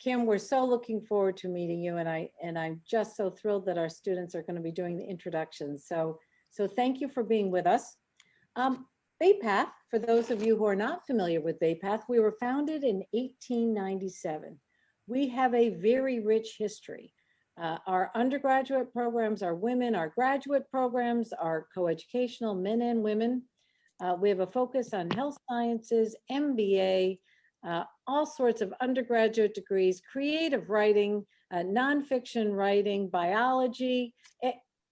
Kim, we're so looking forward to meeting you, and I'm just so thrilled that our students are going to be doing the introductions. So thank you for being with us. BayPath, for those of you who are not familiar with BayPath, we were founded in 1897. We have a very rich history. Our undergraduate programs are women, our graduate programs are coeducational, men and women. We have a focus on health sciences, MBA, all sorts of undergraduate degrees, creative writing, nonfiction writing, biology,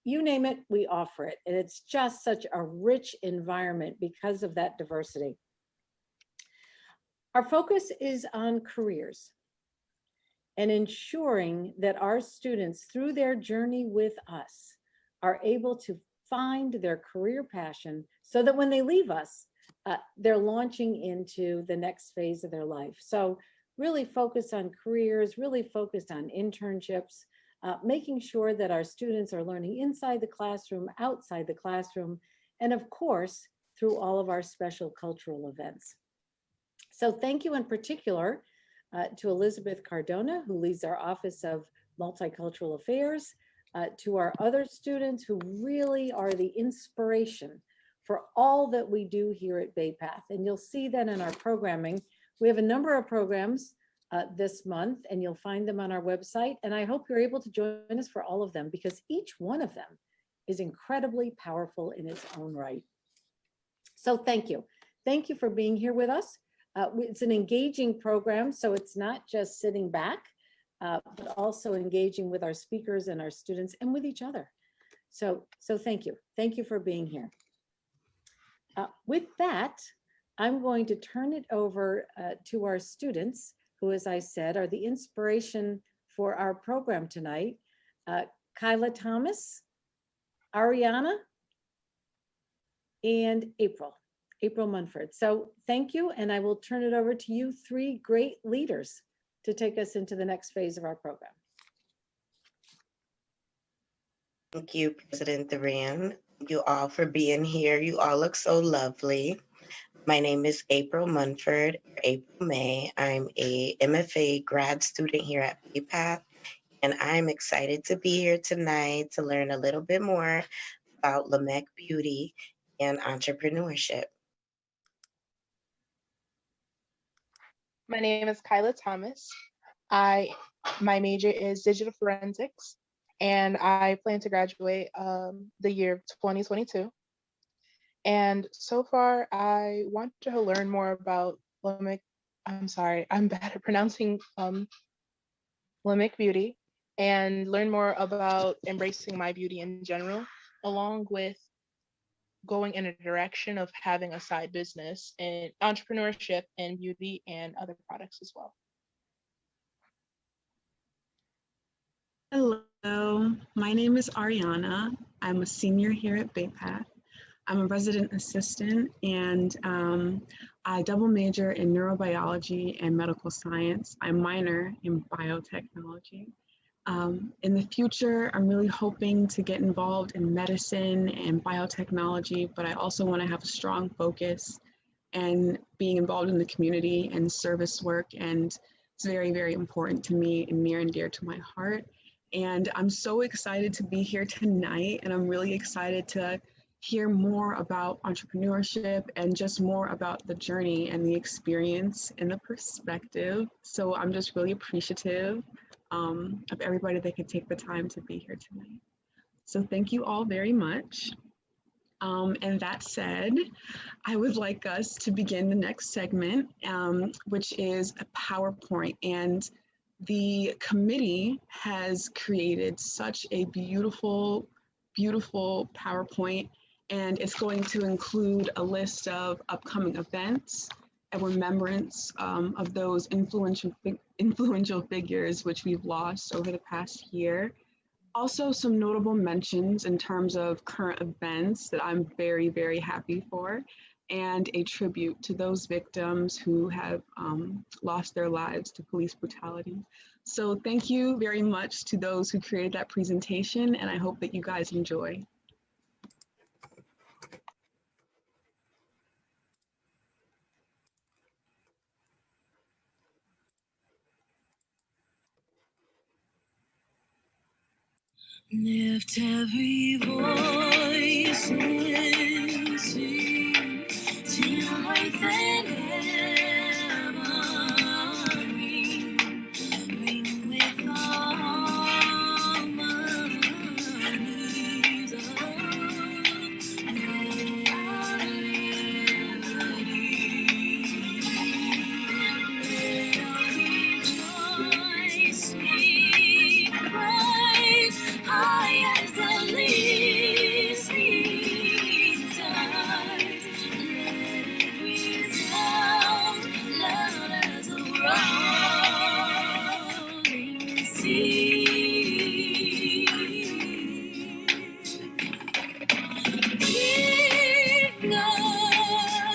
you name it, we offer it. And it's just such a rich environment because of that diversity. Our focus is on careers and ensuring that our students, through their journey with us, are able to find their career passion so that when they leave us, they're launching into the next phase of their life. So really focused on careers, really focused on internships, making sure that our students are learning inside the classroom, outside the classroom, and of course, through all of our special cultural events. So thank you in particular to Elizabeth Cardona, who leads our Office of Multicultural Affairs, to our other students who really are the inspiration for all that we do here at BayPath. And you'll see that in our programming. We have a number of programs this month, and you'll find them on our website. And I hope you're able to join us for all of them, because each one of them is incredibly powerful in its own right. So thank you. Thank you for being here with us. It's an engaging program, so it's not just sitting back, but also engaging with our speakers and our students and with each other. So thank you. Thank you for being here. With that, I'm going to turn it over to our students, who, as I said, are the inspiration for our program tonight. Kyla Thomas, Ariana, and April Munford. So thank you, and I will turn it over to you three great leaders to take us into the next phase of our program. Thank you, President Duran. Thank you all for being here. You all look so lovely. My name is April Munford, or April May. I'm a MFA grad student here at BayPath, and I'm excited to be here tonight to learn a little bit more about LAMIK Beauty and entrepreneurship. My name is Kyla Thomas. My major is digital forensics, and I plan to graduate the year 2022. And so far, I want to learn more about LAMIK. I'm sorry, I'm bad at pronouncing LAMIK Beauty, and learn more about embracing my beauty in general, along with going in a direction of having a side business in entrepreneurship and beauty and other products as well. Hello, my name is Ariana. I'm a senior here at BayPath. I'm a resident assistant, and I double major in neurobiology and medical science. I minor in biotechnology. In the future, I'm really hoping to get involved in medicine and biotechnology, but I also want to have a strong focus and being involved in the community and service work. And it's very, very important to me and near and dear to my heart. And I'm so excited to be here tonight, and I'm really excited to hear more about entrepreneurship and just more about the journey and the experience and the perspective. So I'm just really appreciative of everybody that could take the time to be here tonight. So thank you all very much. And that said, I would like us to begin the next segment, which is a PowerPoint. And the committee has created such a beautiful, beautiful PowerPoint, and it's going to include a list of upcoming events, a remembrance of those influential figures which we've lost over the past year. Also, some notable mentions in terms of current events that I'm very, very happy for, and a tribute to those victims who have lost their lives to police brutality. So thank you very much to those who created that presentation, and I hope that you guys enjoy. Lift every voice and sing till earth and heaven ring with harmonies of high as the listening stars. Let it resound loud as the roaring sea. Sing a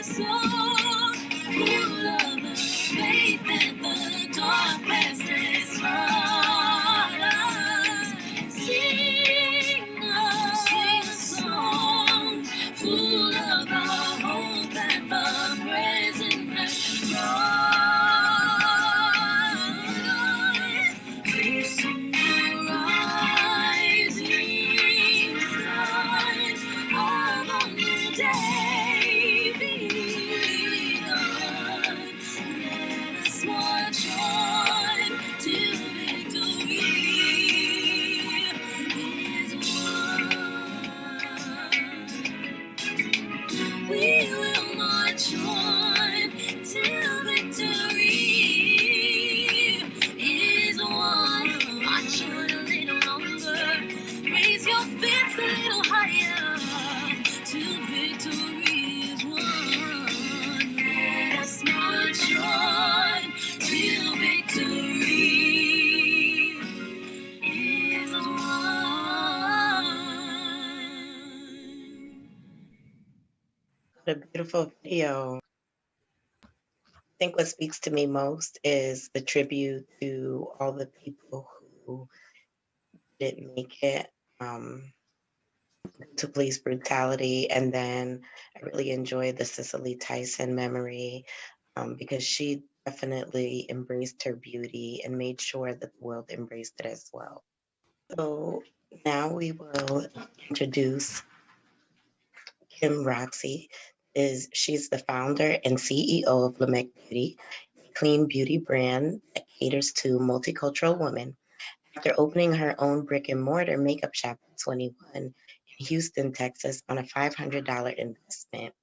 song full of the faith that the darkness has taught us. Sing a song full of the hope that the present has brought. Facing the rising stars of a new day begun. Let us march on till victory is won. We will march on till victory is won. March on a little longer. Raise your fists a little higher till victory is won. Let us march on till victory is won. What a beautiful video. I think what speaks to me most is the tribute to all the people who didn't make it to police brutality. And then I really enjoyed the Cicely Tyson memory because she definitely embraced her beauty and made sure that the world embraced it as well. So now we will introduce Kim Roxie. She's the founder and CEO of LAMIK Beauty, a clean beauty brand that caters to multicultural women. After opening her own brick and mortar makeup shop at 21 in Houston, Texas, on a $500 investment,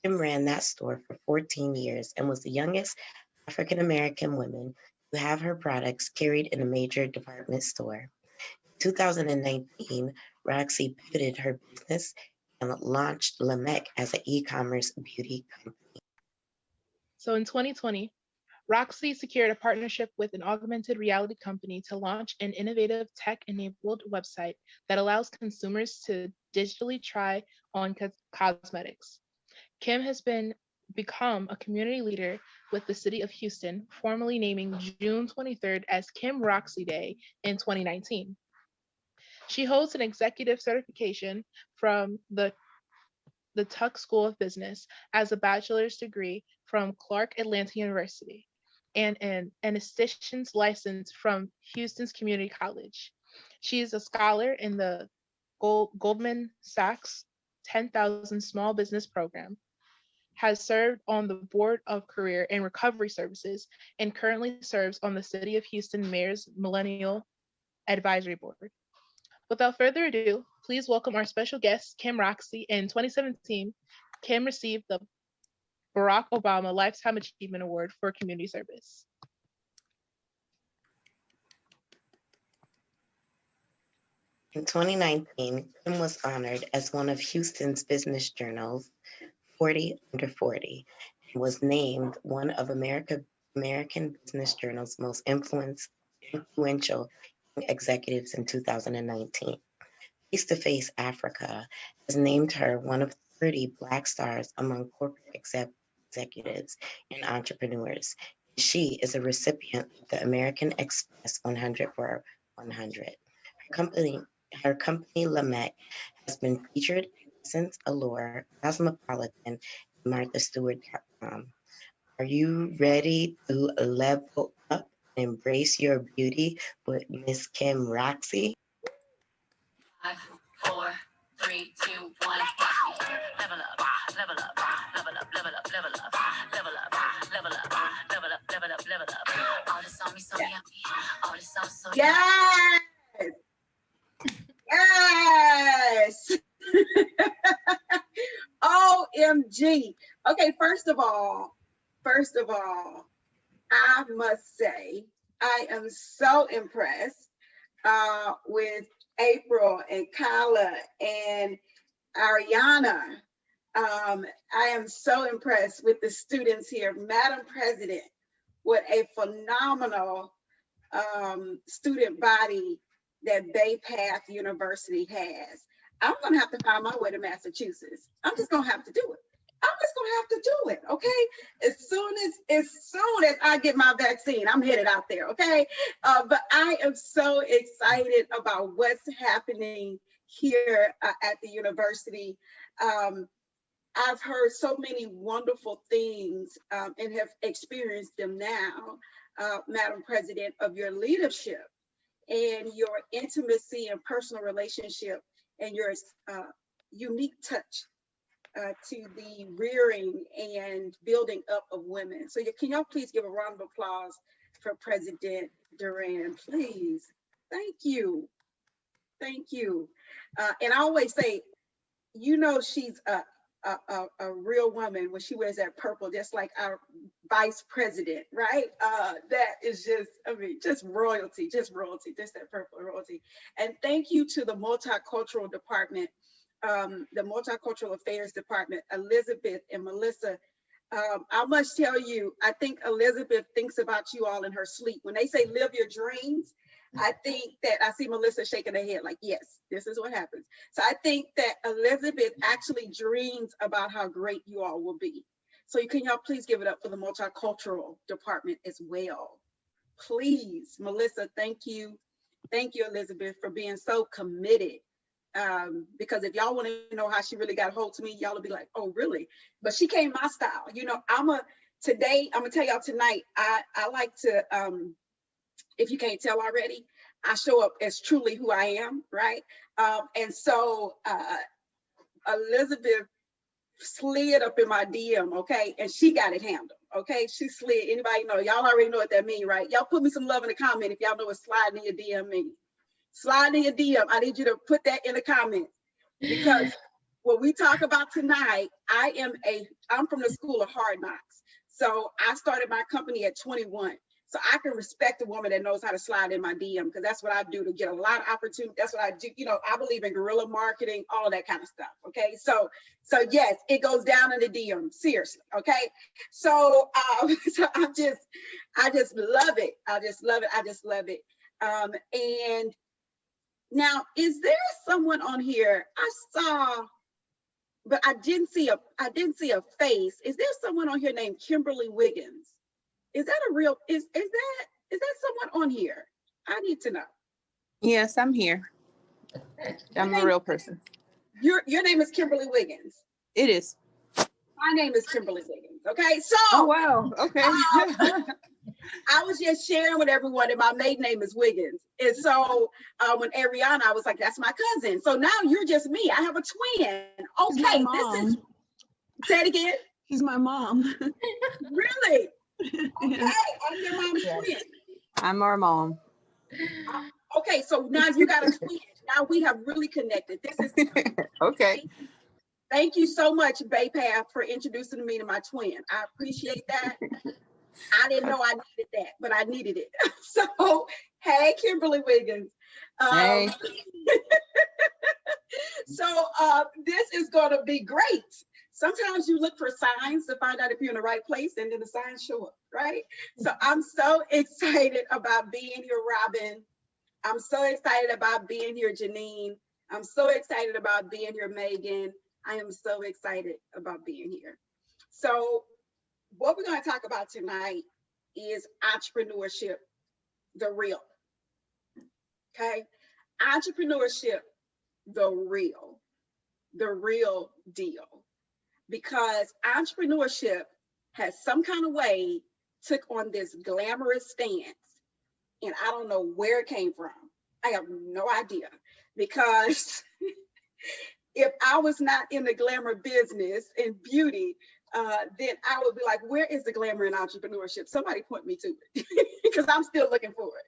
Kim ran that store for 14 years and was the youngest African American woman to have her products carried in a major department store. In 2019, Roxie pivoted her business and launched LAMIK as an e-commerce beauty company. So in 2020, Roxie secured a partnership with an augmented reality company to launch an innovative tech-enabled website that allows consumers to digitally try on cosmetics. Kim has become a community leader with the city of Houston, formally naming June 23rd as Kim Roxie Day in 2019. She holds an executive certification from the Tuck School of Business as a bachelor's degree from Clark Atlanta University and an esthetician's license from Houston's Community College. She is a scholar in the Goldman Sachs 10,000 Small Business Program, has served on the Board of Career and Recovery Services, and currently serves on the City of Houston Mayor's Millennial Advisory Board. Without further ado, please welcome our special guest, Kim Roxie. In 2017, Kim received the Barack Obama Lifetime Achievement Award for community service. In 2019, Kim was honored as one of Houston's Business Journal's 40 Under 40 and was named one of American Business Journal's most influential executives in 2019. Face to Face Africa has named her one of 30 Black stars among corporate executives and entrepreneurs. She is a recipient of the American Express 100 for 100. Her company LAMIK has been featured since Allure, Cosmopolitan, and MarthaStewart.com. Are you ready to level up and embrace your beauty with Miss Kim Roxie? 4, 3, 2, 1. Level up, level up, level up, level up, level up, level up, level up, level up, level up, level up. All this on me, so yummy. All this sauce, so yummy. Yes. Yes. OMG. Okay, first of all, I must say, I am so impressed with April and Kyla and Ariana. I am so impressed with the students here. Madam President, what a phenomenal student body that Bay Path University has. I'm gonna have to find my way to Massachusetts. I'm just gonna have to do it. I'm just gonna have to do it, okay? As soon as I get my vaccine, I'm headed out there, okay? But I am so excited about what's happening here at the university. I've heard so many wonderful things and have experienced them now, Madam President, of your leadership and your intimacy and personal relationship and your unique touch to the rearing and building up of women. So can y'all please give a round of applause for President Duran, please? Thank you. Thank you. And I always say, you know, she's a real woman when she wears that purple, just like our vice president, right? That is just, I mean, just royalty, just that purple royalty. And thank you to the multicultural department, the multicultural affairs department, Elizabeth and Melissa. I must tell you, I think Elizabeth thinks about you all in her sleep. When they say live your dreams, I think that I see Melissa shaking her head like, yes, this is what happens. So I think that Elizabeth actually dreams about how great you all will be. So can y'all please give it up for the multicultural department as well. Please, Melissa, thank you. Thank you, Elizabeth, for being so committed. Because if y'all want to know how she really got a hold to me, y'all will be like, oh, really? But she came my style. You know, today, I'm gonna tell y'all tonight, I like to, if you can't tell already, I show up as truly who I am, right? And so Elizabeth slid up in my DM, okay? And she got it handled, okay? She slid, anybody know, y'all already know what that means, right? Y'all put me some love in the comment if y'all know what sliding in your DM means. Sliding in your DM, I need you to put that in the comments because what we talk about tonight, I'm from the school of hard knocks. So I started my company at 21. So I can respect a woman that knows how to slide in my DM because that's what I do to get a lot of opportunity. That's what I do. You know, I believe in guerrilla marketing, all that kind of stuff. Okay. So yes, it goes down in the DM, seriously. Okay. So, so I just love it. I just love it. I just love it. And now, is there someone on here I saw, but I didn't see a face. Is there someone on here named Kimberly Wiggins? Is that a real, is that someone on here? I need to know. Yes, I'm here. I'm a real person. Your name is Kimberly Wiggins. It is. My name is Kimberly Wiggins. Okay, so. Oh, wow. Okay. I was just sharing with everyone that my maiden name is Wiggins. And so when Ariana, I was like, that's my cousin. So now you're just me. I have a twin. Okay, this is, say it again. She's my mom. Really? Okay, I'm your mom's twin. I'm our mom. Okay, so now you got a twin. Now we have really connected. This is Okay. Thank you so much, Bay Path, for introducing me to my twin. I appreciate that. I didn't know I needed that, but I needed it. So, hey, Kimberly Wiggins. Hey. So this is going to be great. Sometimes you look for signs to find out if you're in the right place, and then the signs show up, right? So I'm so excited about being here, Robin. I'm so excited about being here, Janine. I'm so excited about being here, Megan. I am so excited about being here. So what we're going to talk about tonight is entrepreneurship, the real. Okay? Entrepreneurship, the real deal. Because entrepreneurship has some kind of way took on this glamorous stance, and I don't know where it came from. I have no idea. because if I was not in the glamour business and beauty, then I would be like, where is the glamour in entrepreneurship? Somebody point me to it because I'm still looking for it.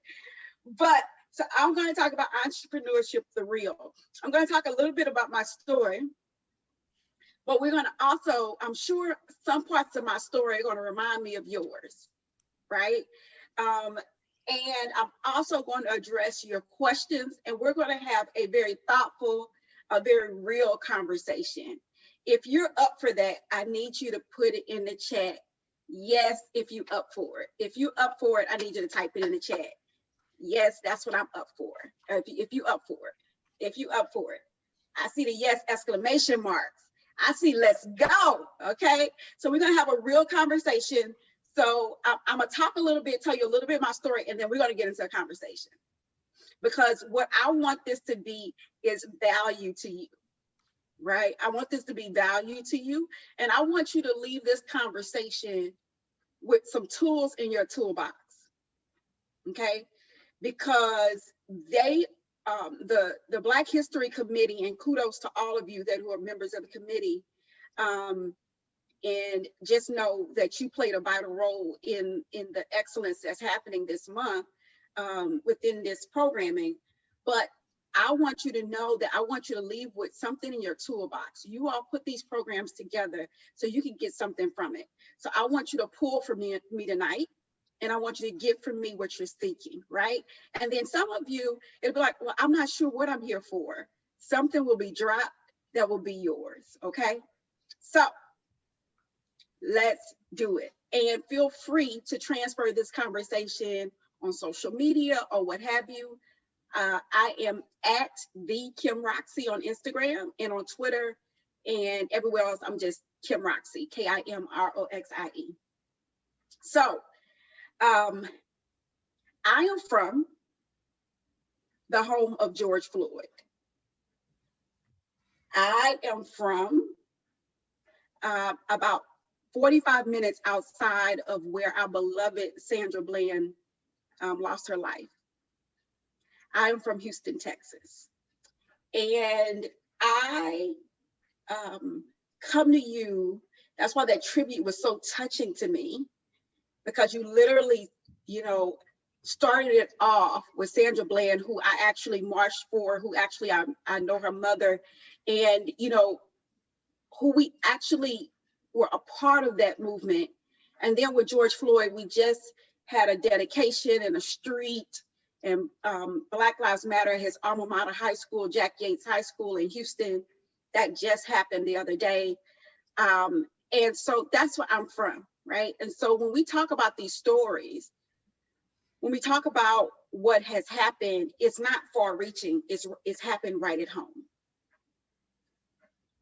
But so I'm going to talk about entrepreneurship for real. I'm going to talk a little bit about my story, but we're going to also, I'm sure some parts of my story are going to remind me of yours, right? And I'm also going to address your questions, and we're going to have a very thoughtful, a very real conversation. If you're up for that, I need you to put it in the chat. Yes, if you up for it. If you up for it, I need you to type it in the chat. Yes, that's what I'm up for. If you up for it. If you up for it. I see the yes exclamation marks. I see let's go, okay? So we're gonna have a real conversation. So I'm gonna talk a little bit, tell you a little bit of my story, and then we're gonna get into a conversation. Because what I want this to be is value to you, right? I want this to be value to you. And I want you to leave this conversation with some tools in your toolbox, okay? Because they, the Black History Committee, and kudos to all of you that who are members of the committee, and just know that you played a vital role in the excellence that's happening this month within this programming. But I want you to know that I want you to leave with something in your toolbox. You all put these programs together so you can get something from it. So I want you to pull from me tonight, and I want you to get from me what you're seeking, right? And then some of you, it'll be like, well, I'm not sure what I'm here for. Something will be dropped that will be yours, okay? So let's do it. And feel free to transfer this conversation on social media or what have you. I am at the Kim Roxie on Instagram and on Twitter, and everywhere else, I'm just Kim Roxie, Kimroxie. So I am from the home of George Floyd. I am from about 45 minutes outside of where our beloved Sandra Bland lost her life. I'm from Houston, Texas. And I come to you, that's why that tribute was so touching to me, because you literally, you know, started it off with Sandra Bland, who I actually marched for, who actually I know her mother, and, you know, who we actually were a part of that movement. And then with George Floyd, we just had a dedication in a street, and Black Lives Matter, his alma mater high school, Jack Yates High School in Houston, that just happened the other day. And so that's where I'm from, right? And so when we talk about these stories, when we talk about what has happened, it's not far reaching, it's happened right at home,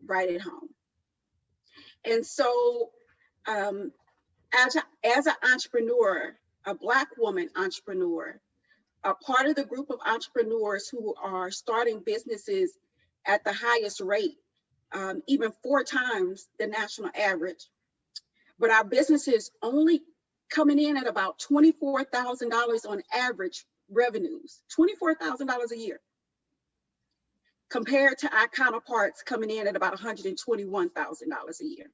right at home. And so as an entrepreneur, a Black woman entrepreneur, a part of the group of entrepreneurs who are starting businesses at the highest rate, even 4 times the national average. But our businesses only coming in at about $24,000 on average revenues, $24,000 a year, compared to our counterparts coming in at about $121,000 a year.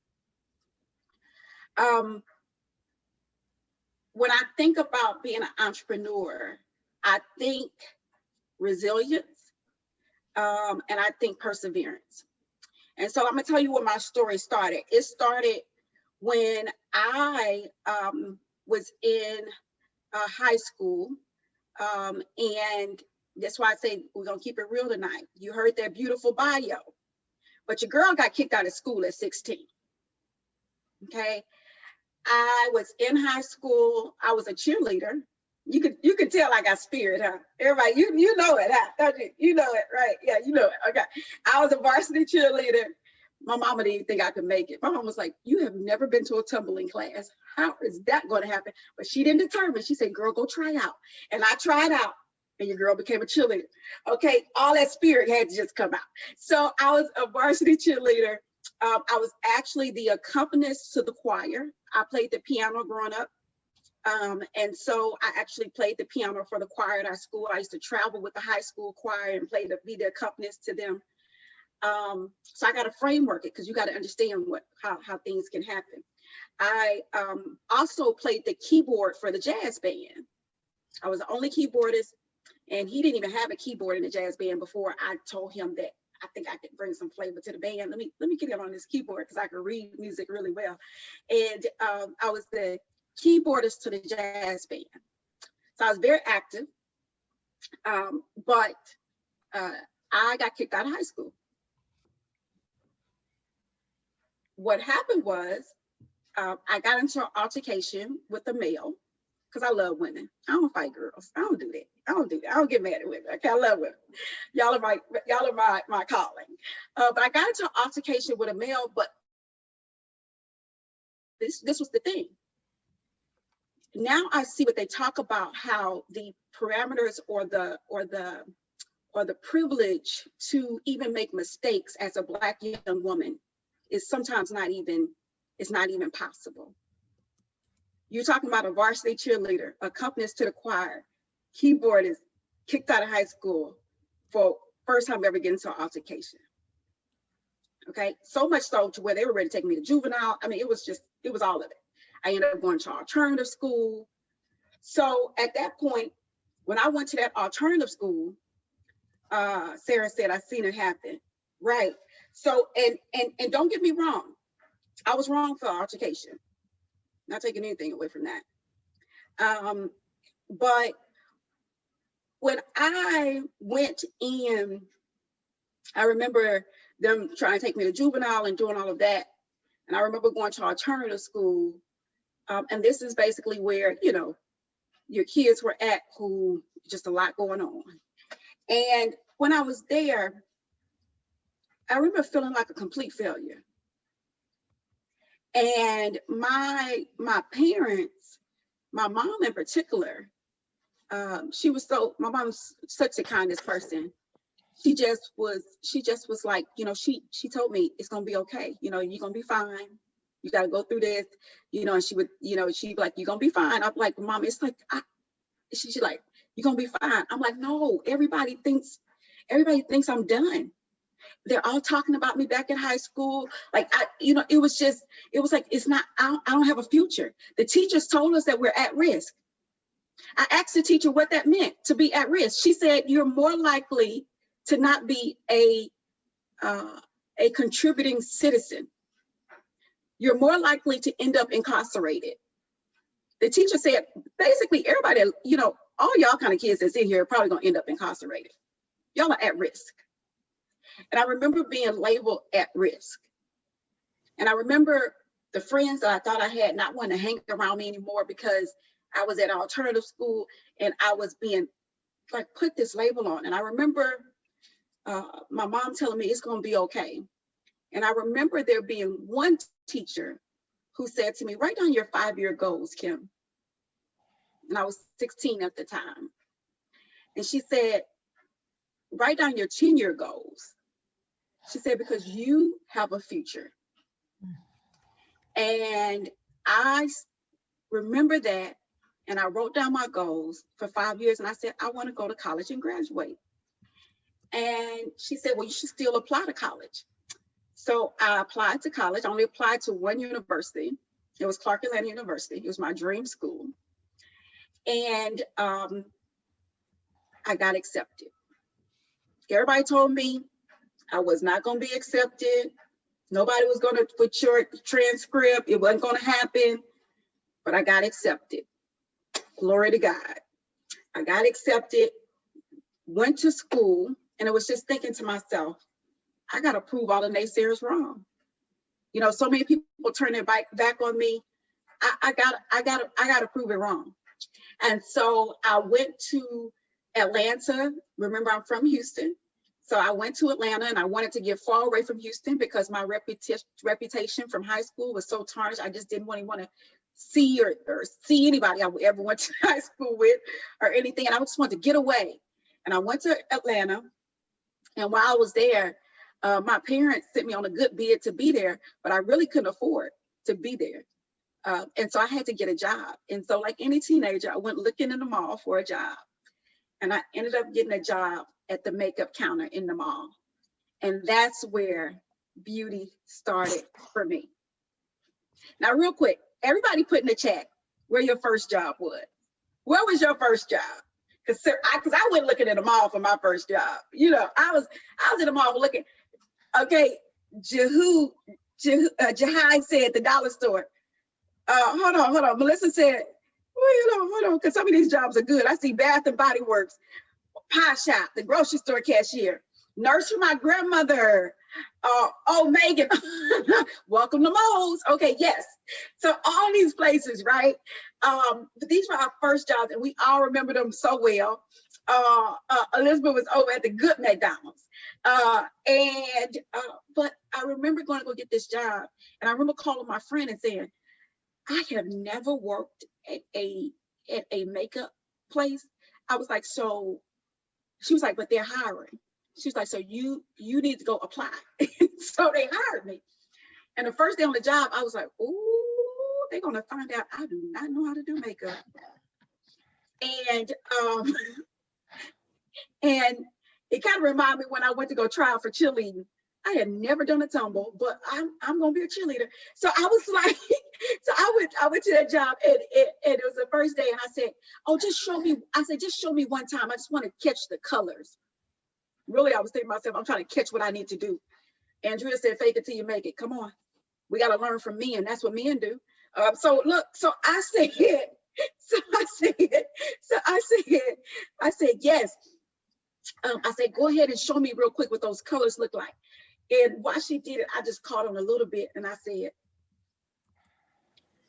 When I think about being an entrepreneur, I think resilience, and I think perseverance. And so I'm gonna tell you where my story started. It started when I was in high school, and that's why I say we're gonna keep it real tonight. You heard that beautiful bio, but your girl got kicked out of school at 16, okay? I was in high school, I was a cheerleader. You could tell I got spirit, huh? Everybody, you know it, huh? Don't you? You know it, right? Yeah, you know it. Okay. I was a varsity cheerleader. My mama didn't even think I could make it. My mom was like, you have never been to a tumbling class. How is that going to happen? But she didn't determine. She said, girl, go try out. And I tried out, and your girl became a cheerleader. Okay, all that spirit had to just come out. So I was a varsity cheerleader. I was actually the accompanist to the choir. I played the piano growing up. And so I actually played the piano for the choir at our school. I used to travel with the high school choir and be the accompanist to them. So I got to framework it because you got to understand how things can happen. I also played the keyboard for the jazz band. I was the only keyboardist, and he didn't even have a keyboard in the jazz band before I told him that I think I could bring some flavor to the band. Let me get him on this keyboard because I could read music really well. And I was the keyboardist to the jazz band. So I was very active, but I got kicked out of high school. What happened was I got into an altercation with a male because I love women. I don't fight girls. I don't do that. I don't get mad at women. Okay, I love women. Y'all are my calling. But I got into an altercation with a male, but this was the thing. Now I see what they talk about, how the parameters or the privilege to even make mistakes as a Black young woman is sometimes not even possible. You're talking about a varsity cheerleader, accompanist to the choir, keyboardist, kicked out of high school for first time ever getting into an altercation. Okay, so much so to where they were ready to take me to juvenile. I mean, it was all of it. I ended up going to alternative school. So at that point, when I went to that alternative school, Sarah said, I seen it happen. Right. So, and don't get me wrong. I was wrong for altercation. Not taking anything away from that. But when I went in, I remember them trying to take me to juvenile and doing all of that. And I remember going to alternative school. And this is basically where, your kids were at who just a lot going on. And when I was there, I remember feeling like a complete failure. And my parents, my mom in particular, my mom was such a kindest person. She just was like, she told me it's gonna be okay. You're gonna be fine. You gotta go through this, and she would, she'd be like, you're gonna be fine. I'm like, Mom, it's like, she's like, you're gonna be fine. I'm like, no, everybody thinks I'm done. They're all talking about me back in high school. Like, it was like, it's not, I don't have a future. The teachers told us that we're at risk. I asked the teacher what that meant to be at risk. She said, you're more likely to not be a contributing citizen. You're more likely to end up incarcerated. The teacher said, basically everybody, all y'all kind of kids that's in here are probably gonna end up incarcerated. Y'all are at risk. And I remember being labeled at risk. And I remember the friends that I thought I had not wanting to hang around me anymore because I was at an alternative school and I was being like put this label on. And I remember my mom telling me it's gonna be okay. And I remember there being one teacher who said to me, write down your 5-year goals, Kim. And I was 16 at the time. And she said, write down your 10-year goals. She said, because you have a future. And I remember that. And I wrote down my goals for 5 years. And I said, I want to go to college and graduate. And she said, well, you should still apply to college. So I applied to college. I only applied to one university. It was Clark Atlanta University. It was my dream school. And I got accepted. Everybody told me I was not going to be accepted. Nobody was going to put your transcript. It wasn't going to happen. But I got accepted. Glory to God. I got accepted, went to school, and I was just thinking to myself, I got to prove all the naysayers wrong. So many people turn their back on me. I got to prove it wrong. And so I went to Atlanta. Remember, I'm from Houston. So I went to Atlanta and I wanted to get far away from Houston because my reputation from high school was so tarnished. I just didn't want to see or see anybody I ever went to high school with or anything. And I just wanted to get away. And I went to Atlanta. And while I was there, my parents sent me on a good bid to be there, but I really couldn't afford to be there. And so I had to get a job. And so like any teenager, I went looking in the mall for a job. And I ended up getting a job at the makeup counter in the mall. And that's where beauty started for me. Now, real quick, everybody put in the chat where your first job was. Where was your first job? Because I went looking in the mall for my first job. You know, I was in the mall looking. Okay, Jahai said the dollar store. Hold on. Melissa said, well, hold on, because some of these jobs are good. I see Bath and Body Works, pie shop, the grocery store cashier, nurse for my grandmother. Oh, Megan, welcome to Mo's. Okay, yes. So all these places, right? But these were our first jobs, and we all remember them so well. Elizabeth was over at the good McDonald's. But I remember going to go get this job, and I remember calling my friend and saying, I have never worked at a makeup place. I was like, so she was like, but they're hiring. She was like, so you need to go apply. So they hired me. And the first day on the job, I was like, ooh, they're gonna find out I do not know how to do makeup. And it kind of reminded me when I went to go try out for cheerleading. I had never done a tumble, but I'm gonna be a cheerleader. So I was like, so I went to that job, and it was the first day, and I said, oh, just show me. I said, just show me one time. I just want to catch the colors. Really, I was thinking to myself, I'm trying to catch what I need to do. Andrea said, fake it till you make it. Come on, we got to learn from men. That's what men do. So look, I said, yes. I said, go ahead and show me real quick what those colors look like. And while she did it, I just caught on a little bit, and I said,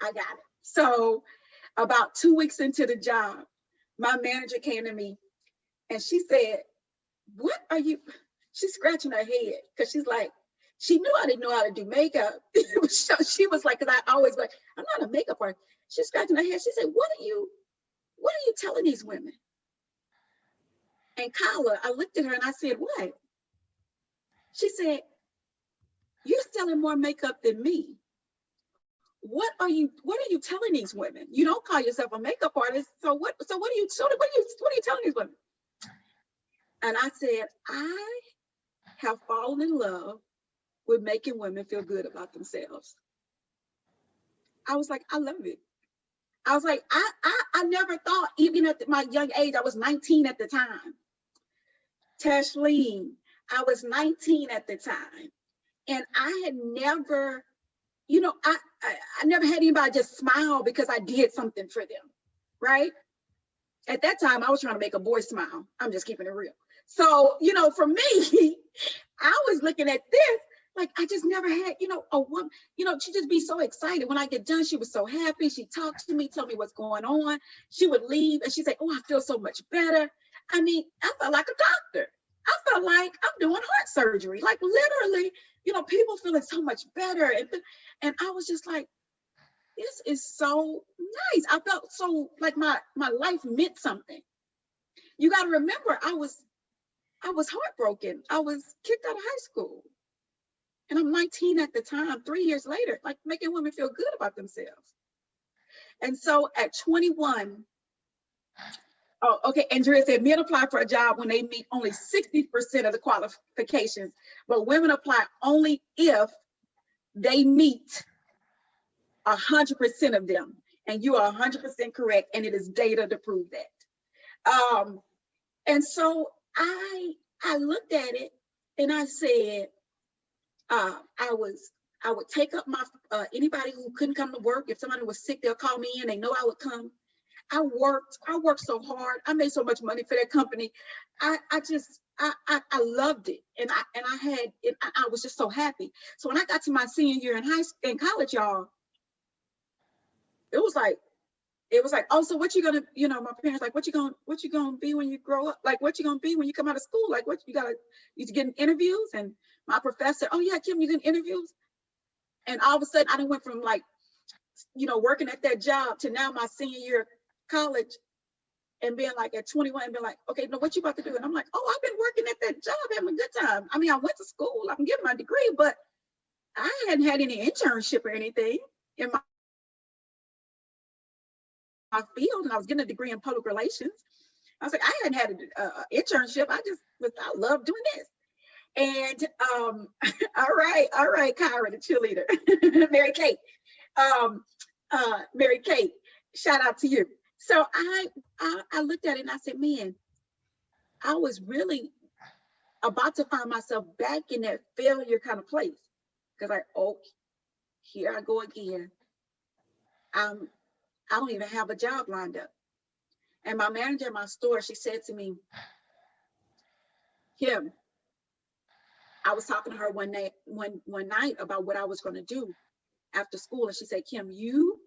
I got it. So about 2 weeks into the job, my manager came to me and she said, what are you, she's scratching her head because she's like, she knew I didn't know how to do makeup. So she was like, because I always like, I'm not a makeup artist. She's scratching her head. She said, what are you telling these women? And Kyla, I looked at her and I said, what? She said, you're selling more makeup than me. What are you telling these women? You don't call yourself a makeup artist. So what are you telling these women? And I said, I have fallen in love with making women feel good about themselves. I was like, I love it. I was like, I never thought, even at my young age, I was 19 at the time. Tashleen, I was 19 at the time. And I had never, you know, I never had anybody just smile because I did something for them, right? At that time, I was trying to make a boy smile. I'm just keeping it real. So, you know, for me, I was looking at this, like I just never had, you know, a woman, you know, she'd just be so excited. When I get done, she was so happy. She talked to me, tell me what's going on. She would leave and she'd say, oh, I feel so much better. I mean, I felt like a doctor. I felt like I'm doing heart surgery, like literally, you know, people feeling so much better. And I was just like, this is so nice. I felt so like my life meant something. You got to remember, I was heartbroken. I was kicked out of high school. And I'm 19 at the time, 3 years later, like making women feel good about themselves. And so at 21, oh, okay, Andrea said men apply for a job when they meet only 60% of the qualifications, but women apply only if they meet 100% of them. And you are 100% correct, and it is data to prove that. And so I looked at it and I said, I would take up my, anybody who couldn't come to work. If somebody was sick, they'll call me in, they know I would come. I worked so hard. I made so much money for that company. I loved it. And I was just so happy. So when I got to my senior year in college, y'all, it was like, oh, so what you gonna, you know, my parents like, what you gonna be when you grow up? Like, what you gonna be when you come out of school? Like, what you getting interviews? And my professor, oh yeah, Kim, you getting interviews? And all of a sudden I done went from like, you know, working at that job to now my senior year of college and being like at 21 and being like, okay, no, what you about to do? And I'm like, oh, I've been working at that job, having a good time. I mean, I went to school, I'm getting my degree, but I hadn't had any internship or anything in my my field, and I was getting a degree in public relations. I was like, I hadn't had an internship. I love doing this. And all right, Kyra, the cheerleader, Mary Kate, Mary Kate, shout out to you. So I looked at it and I said, man, I was really about to find myself back in that failure kind of place. Because oh, here I go again. I don't even have a job lined up. And my manager at my store, she said to me, Kim, I was talking to her one night about what I was going to do after school. And she said, Kim, you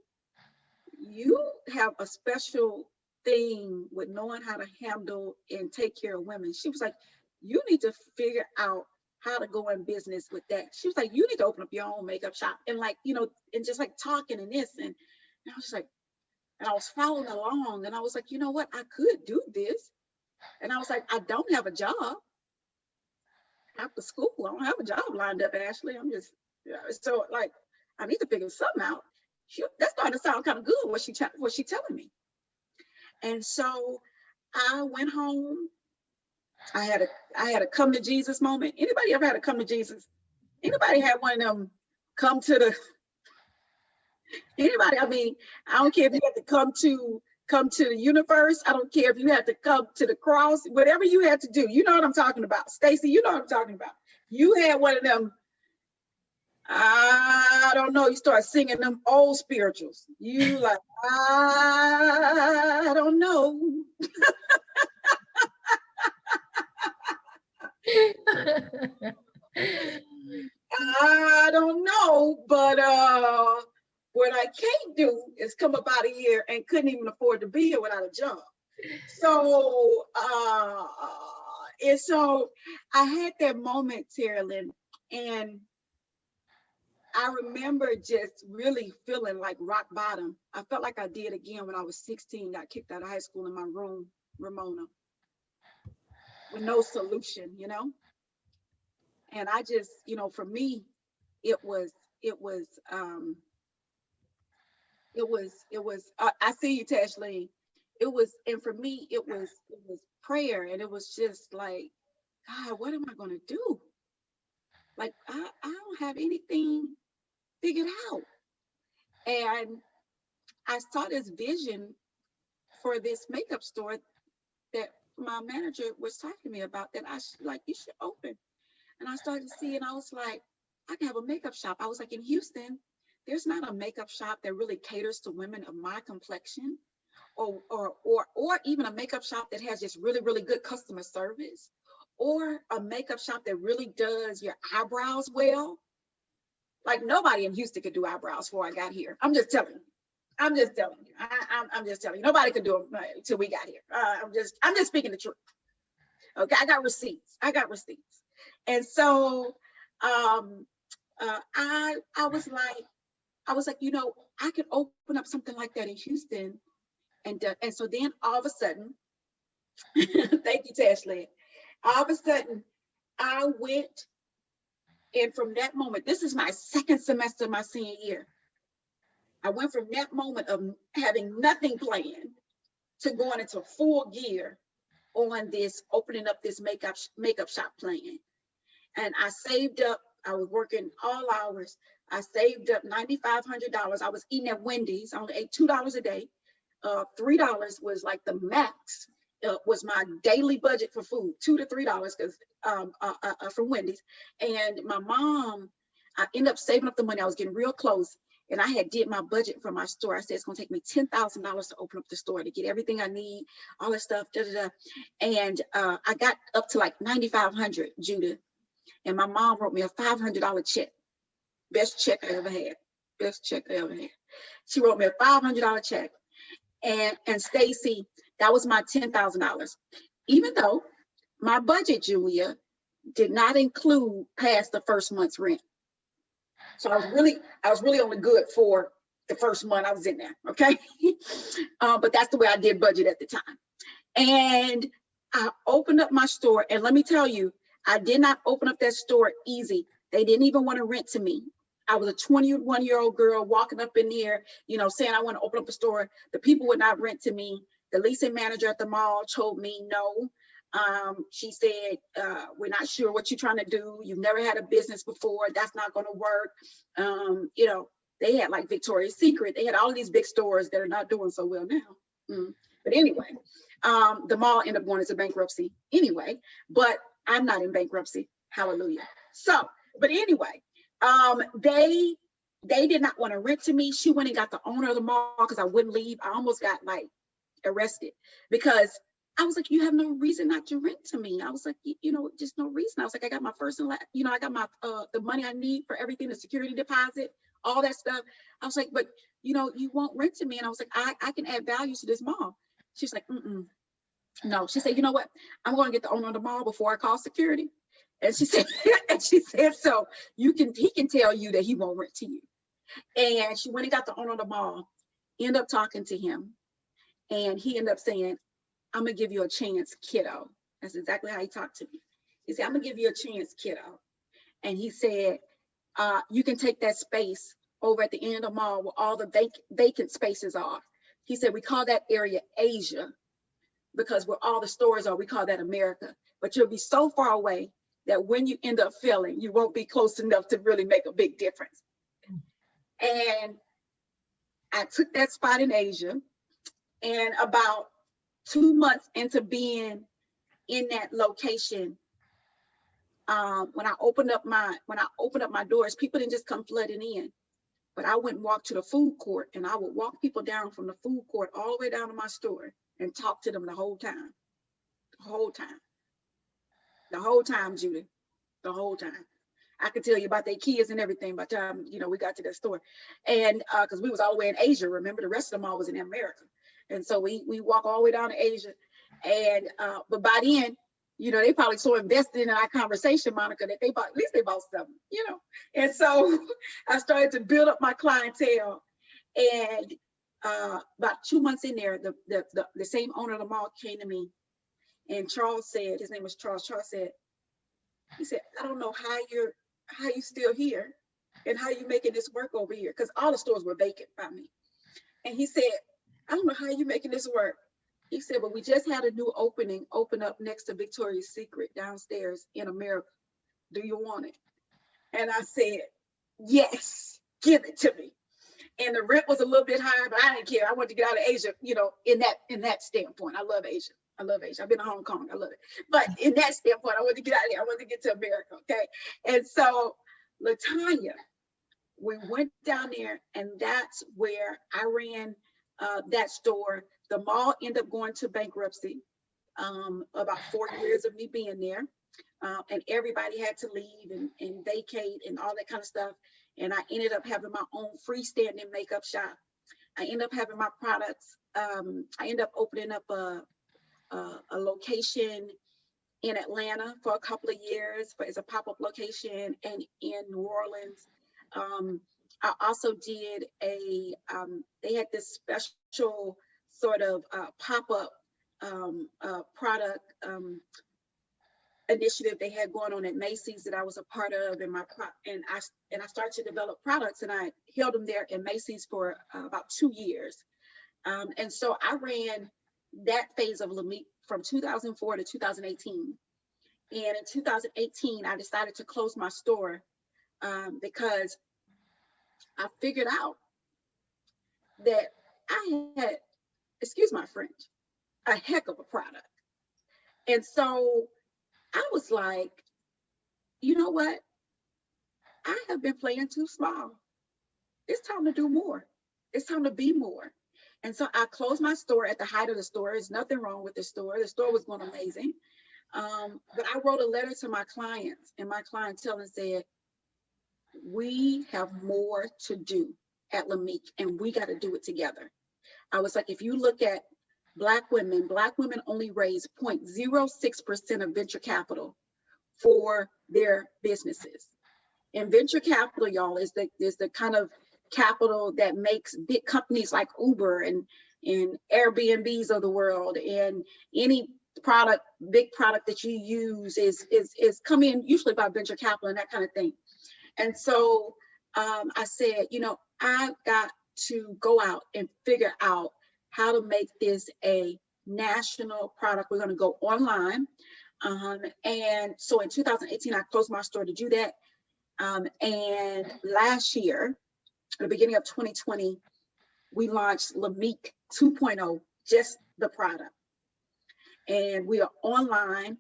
have a special thing with knowing how to handle and take care of women. She was like, you need to figure out how to go in business with that. She was like, you need to open up your own makeup shop. And like, you know, and just like talking and this. And I was like, and I was following along and I was like, you know what? I could do this. And I was like, I don't have a job after school. I don't have a job lined up, Ashley. I'm just, so like, I need to figure something out. That's starting to sound kind of good, what she telling me. And so I went home. I had a come to Jesus moment. Anybody ever had a come to Jesus? Anybody had one of them come to the, anybody? I mean, I don't care if you had to come to the universe. I don't care if you had to come to the cross, whatever you had to do. You know what I'm talking about. Stacy, you know what I'm talking about. You had one of them, I don't know, you start singing them old spirituals. You like, I don't know. I don't know, but what I can't do is come up out of here and couldn't even afford to be here without a job. So, and so I had that moment, Terilyn, and I remember just really feeling like rock bottom. I felt like I did again when I was 16, got kicked out of high school in my room, Ramona, with no solution, you know? And I just, you know, for me, it was, I see you, Tashlene. It was, and for me, it was prayer. And it was just like, God, what am I going to do? Like, I don't have anything figured out. And I saw this vision for this makeup store that my manager was talking to me about that you should open. And I started to see, and I was like, I can have a makeup shop. I was like, in Houston, there's not a makeup shop that really caters to women of my complexion, or even a makeup shop that has just really, really good customer service, or a makeup shop that really does your eyebrows well. Like nobody in Houston could do eyebrows before I got here. I'm just telling you. I'm just telling you. Nobody could do them until we got here. I'm just speaking the truth. Okay, I got receipts. And so I was like, you know, I could open up something like that in Houston. And so then all of a sudden, thank you, Tashley. All of a sudden, I went, and from that moment, this is my second semester of my senior year. I went from that moment of having nothing planned to going into full gear on this, opening up this makeup shop plan. And I saved up, I was working all hours. I saved up $9,500. I was eating at Wendy's. I only ate $2 a day. $3 was like the max, was my daily budget for food, $2 to $3 because from Wendy's. And my mom, I ended up saving up the money. I was getting real close. And I had did my budget for my store. I said, it's gonna take me $10,000 to open up the store, to get everything I need, all this stuff, And I got up to like $9,500, Judah. And my mom wrote me a $500 check. Best check I ever had. She wrote me a $500 check. And Stacy, that was my $10,000. Even though my budget, Julia, did not include past the first month's rent. So I was really only good for the first month I was in there, okay? But that's the way I did budget at the time. And I opened up my store, and let me tell you, I did not open up that store easy. They didn't even want to rent to me. I was a 21-year-old girl walking up in here, you know, saying I want to open up a store. The people would not rent to me. The leasing manager at the mall told me no. She said, we're not sure what you're trying to do. You've never had a business before. That's not going to work. You know, they had like Victoria's Secret. They had all of these big stores that are not doing so well now. But anyway, the mall ended up going into bankruptcy anyway, but I'm not in bankruptcy. Hallelujah. So, but anyway, they did not want to rent to me. She went and got the owner of the mall because I wouldn't leave. I almost got like arrested because I was like, you have no reason not to rent to me. I was like, you know, just no reason. I was like, I got my first and last, you know, I got my the money I need for everything, the security deposit, all that stuff. I was like, but you know, you won't rent to me. And I was like, I can add value to this mall. She's like, no. She said, you know what? I'm going to get the owner of the mall before I call security. And she said, so he can tell you that he won't rent to you. And she went and got the owner of the mall, ended up talking to him. And he ended up saying, I'm going to give you a chance, kiddo. That's exactly how he talked to me. He said, I'm going to give you a chance, kiddo. And he said, you can take that space over at the end of the mall where all the vacant spaces are. He said, we call that area Asia because where all the stores are, we call that America. But you'll be so far away that when you end up filling, you won't be close enough to really make a big difference. And I took that spot in Asia, and about 2 months into being in that location, when I opened up my doors, people didn't just come flooding in, but I went and walked to the food court, and I would walk people down from the food court all the way down to my store and talk to them the whole time, Judy, the whole time. I could tell you about their kids and everything by the time, you know, we got to that store. And because we was all the way in Asia, remember, the rest of them all was in America. And so we walk all the way down to Asia. And but by then, you know, they probably so invested in our conversation, Monica, that at least they bought something, you know. And so I started to build up my clientele. And about 2 months in there, the same owner of the mall came to me, and Charles said, his name was Charles. Charles said, he said, I don't know how you still here and how you making this work over here, because all the stores were vacant by me. And he said, I don't know how you making this work. He said, but we just had a new opening open up next to Victoria's Secret downstairs in America. Do you want it? And I said, yes, give it to me. And the rent was a little bit higher, but I didn't care. I wanted to get out of Asia, you know, in that standpoint. I love Asia. I've been to Hong Kong. I love it. But in that standpoint, I wanted to get out of there. I wanted to get to America. Okay. And so LaTanya, we went down there, and that's where I ran that store. The mall ended up going to bankruptcy, about 4 years of me being there. And everybody had to leave and vacate and all that kind of stuff. And I ended up having my own freestanding makeup shop. I ended up having my products. I ended up opening up a location in Atlanta for a couple of years, but it's a pop-up location, and in New Orleans. I also did they had this special sort of pop-up product initiative they had going on at Macy's that I was a part of, and I started to develop products, and I held them there in Macy's for about 2 years. And so I ran that phase of LAMIK from 2004 to 2018. And in 2018, I decided to close my store because I figured out that I had, excuse my French, a heck of a product. And so I was like, you know what? I have been playing too small. It's time to do more. It's time to be more. And so I closed my store at the height of the store. There's nothing wrong with the store. The store was going amazing. But I wrote a letter to my clients and my clientele and said, we have more to do at LAMIK, and we got to do it together. I was like, if you look at Black women only raise 0.06% of venture capital for their businesses. And venture capital, y'all, is the kind of capital that makes big companies like Uber and Airbnbs of the world, and any big product that you use is come in usually by venture capital and that kind of thing. And so I said, you know, I've got to go out and figure out how to make this a national product. We're going to go online. And so in 2018, I closed my store to do that. And last year, at the beginning of 2020, we launched LAMIK 2.0, just the product. And we are online.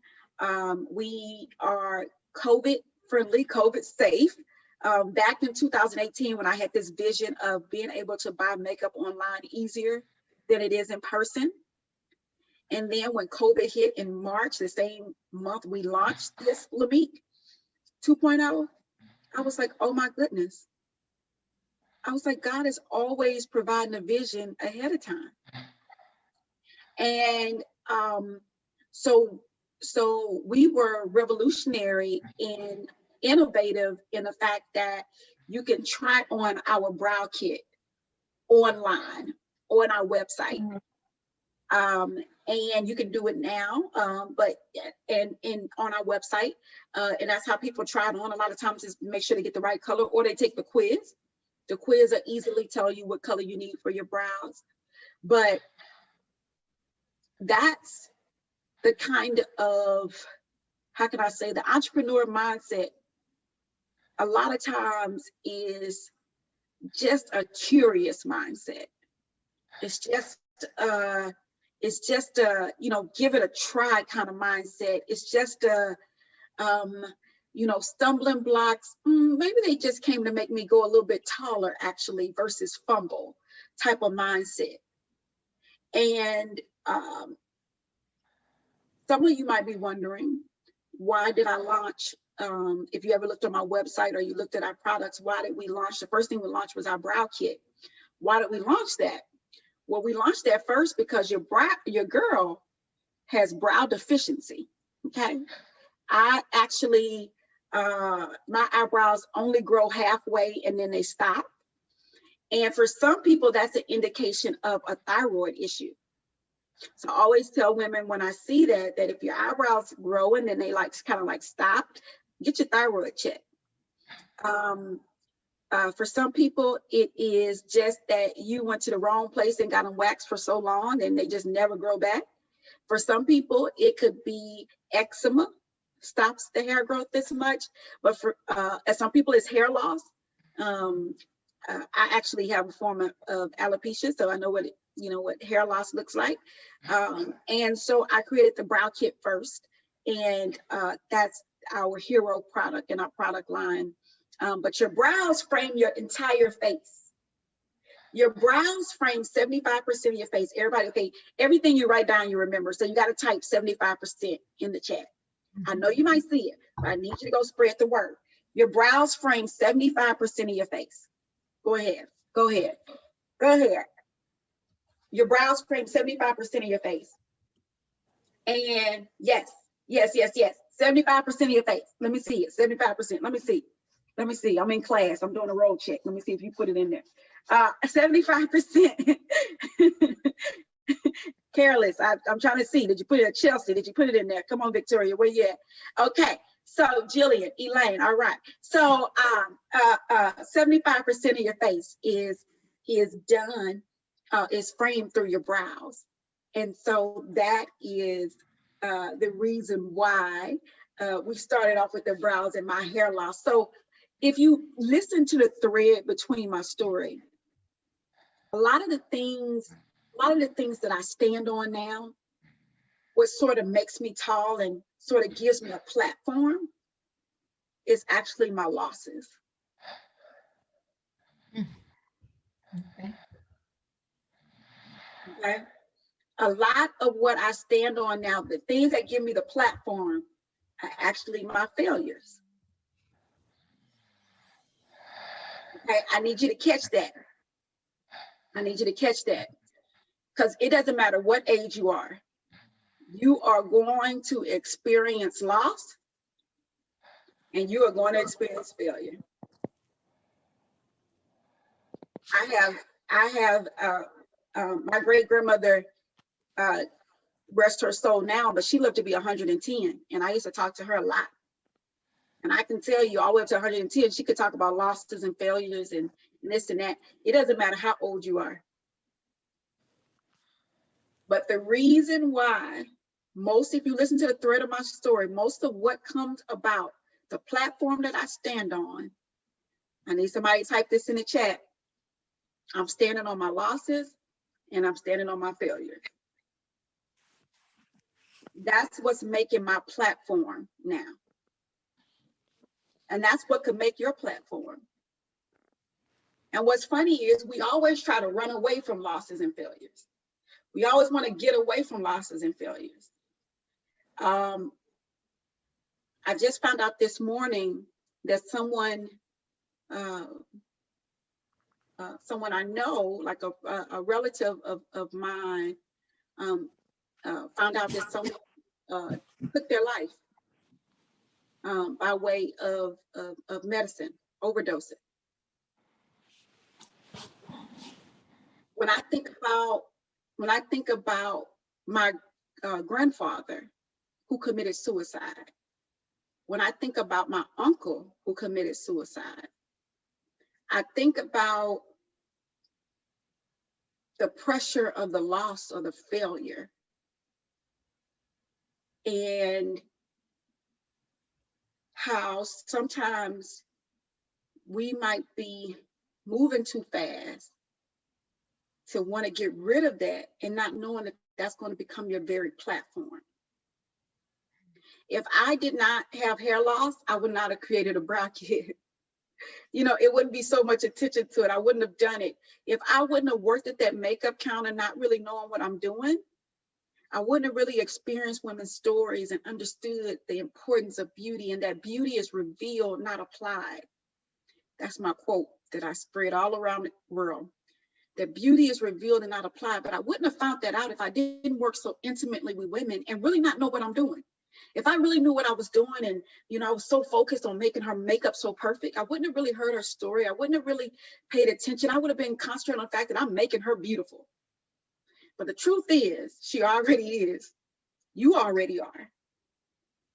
We are COVID friendly, COVID safe. Back in 2018, when I had this vision of being able to buy makeup online easier than it is in person. And then when COVID hit in March, the same month we launched this LAMIK 2.0, I was like, oh my goodness. I was like, God is always providing a vision ahead of time. And so we were revolutionary and innovative in the fact that you can try on our brow kit online on our website. And you can do it now, but on our website, and that's how people try it on. A lot of times is make sure they get the right color, or they take the quiz. The quiz will easily tell you what color you need for your brows. But that's the kind of, how can I say, the entrepreneur mindset a lot of times is just a curious mindset. It's just you know, give it a try kind of mindset. It's just you know, stumbling blocks. Maybe they just came to make me go a little bit taller, actually, versus fumble type of mindset. And some of you might be wondering, why did I launch? If you ever looked on my website or you looked at our products, why did we launch? The first thing we launched was our brow kit. Why did we launch that? Well, we launched that first because your girl has brow deficiency. Okay, I actually my eyebrows only grow halfway and then they stop. And for some people, that's an indication of a thyroid issue. So I always tell women when I see that if your eyebrows grow and then they like kind of like stop, get your thyroid checked. For some people, it is just that you went to the wrong place and got them waxed for so long and they just never grow back. For some people, it could be eczema, stops the hair growth this much. But for some people, it's hair loss. I actually have a form of alopecia, so I know what hair loss looks like. And so I created the brow kit first, and that's our hero product in our product line. But your brows frame your entire face. Your brows frame 75% of your face. Everybody, okay, everything you write down, you remember. So you got to type 75% in the chat. I know you might see it, but I need you to go spread the word. Your brows frame 75% of your face. Go ahead. Go ahead. Go ahead. Your brows frame 75% of your face. And yes. 75% of your face. Let me see it. 75%. Let me see. Let me see. I'm in class. I'm doing a roll check. Let me see if you put it in there. 75%. Careless. I'm trying to see. Did you put it at Chelsea? Did you put it in there? Come on, Victoria. Where you at? Okay. So Jillian, Elaine. All right. So 75% of your face is done, is framed through your brows. And so that is the reason why we started off with the brows and my hair loss. So if you listen to the thread between my story, a lot of the things that I stand on now, what sort of makes me tall and sort of gives me a platform, is actually my losses. Okay. Okay. A lot of what I stand on now, the things that give me the platform, are actually my failures. Okay, I need you to catch that. I need you to catch that. Because it doesn't matter what age you are going to experience loss and you are going to experience failure. I have my great grandmother, rest her soul now, but she lived to be 110. And I used to talk to her a lot. And I can tell you all the way up to 110, she could talk about losses and failures and this and that. It doesn't matter how old you are. But the reason why if you listen to the thread of my story, most of what comes about, the platform that I stand on, I need somebody to type this in the chat. I'm standing on my losses and I'm standing on my failures. That's what's making my platform now. And that's what could make your platform. And what's funny is we always try to run away from losses and failures. We always want to get away from losses and failures. I just found out this morning that someone I know, like a relative of mine, found out that someone took their life by way of medicine, overdosing. When I think about my grandfather who committed suicide, when I think about my uncle who committed suicide, I think about the pressure of the loss or the failure, and how sometimes we might be moving too fast to want to get rid of that and not knowing that that's going to become your very platform. If I did not have hair loss, I would not have created a brow kit. You know, it wouldn't be so much attention to it. I wouldn't have done it. If I wouldn't have worked at that makeup counter, not really knowing what I'm doing, I wouldn't have really experienced women's stories and understood the importance of beauty, and that beauty is revealed, not applied. That's my quote that I spread all around the world. That beauty is revealed and not applied. But I wouldn't have found that out if I didn't work so intimately with women and really not know what I'm doing. If I really knew what I was doing and, you know, I was so focused on making her makeup so perfect, I wouldn't have really heard her story. I wouldn't have really paid attention. I would have been concentrated on the fact that I'm making her beautiful. But the truth is, she already is. You already are.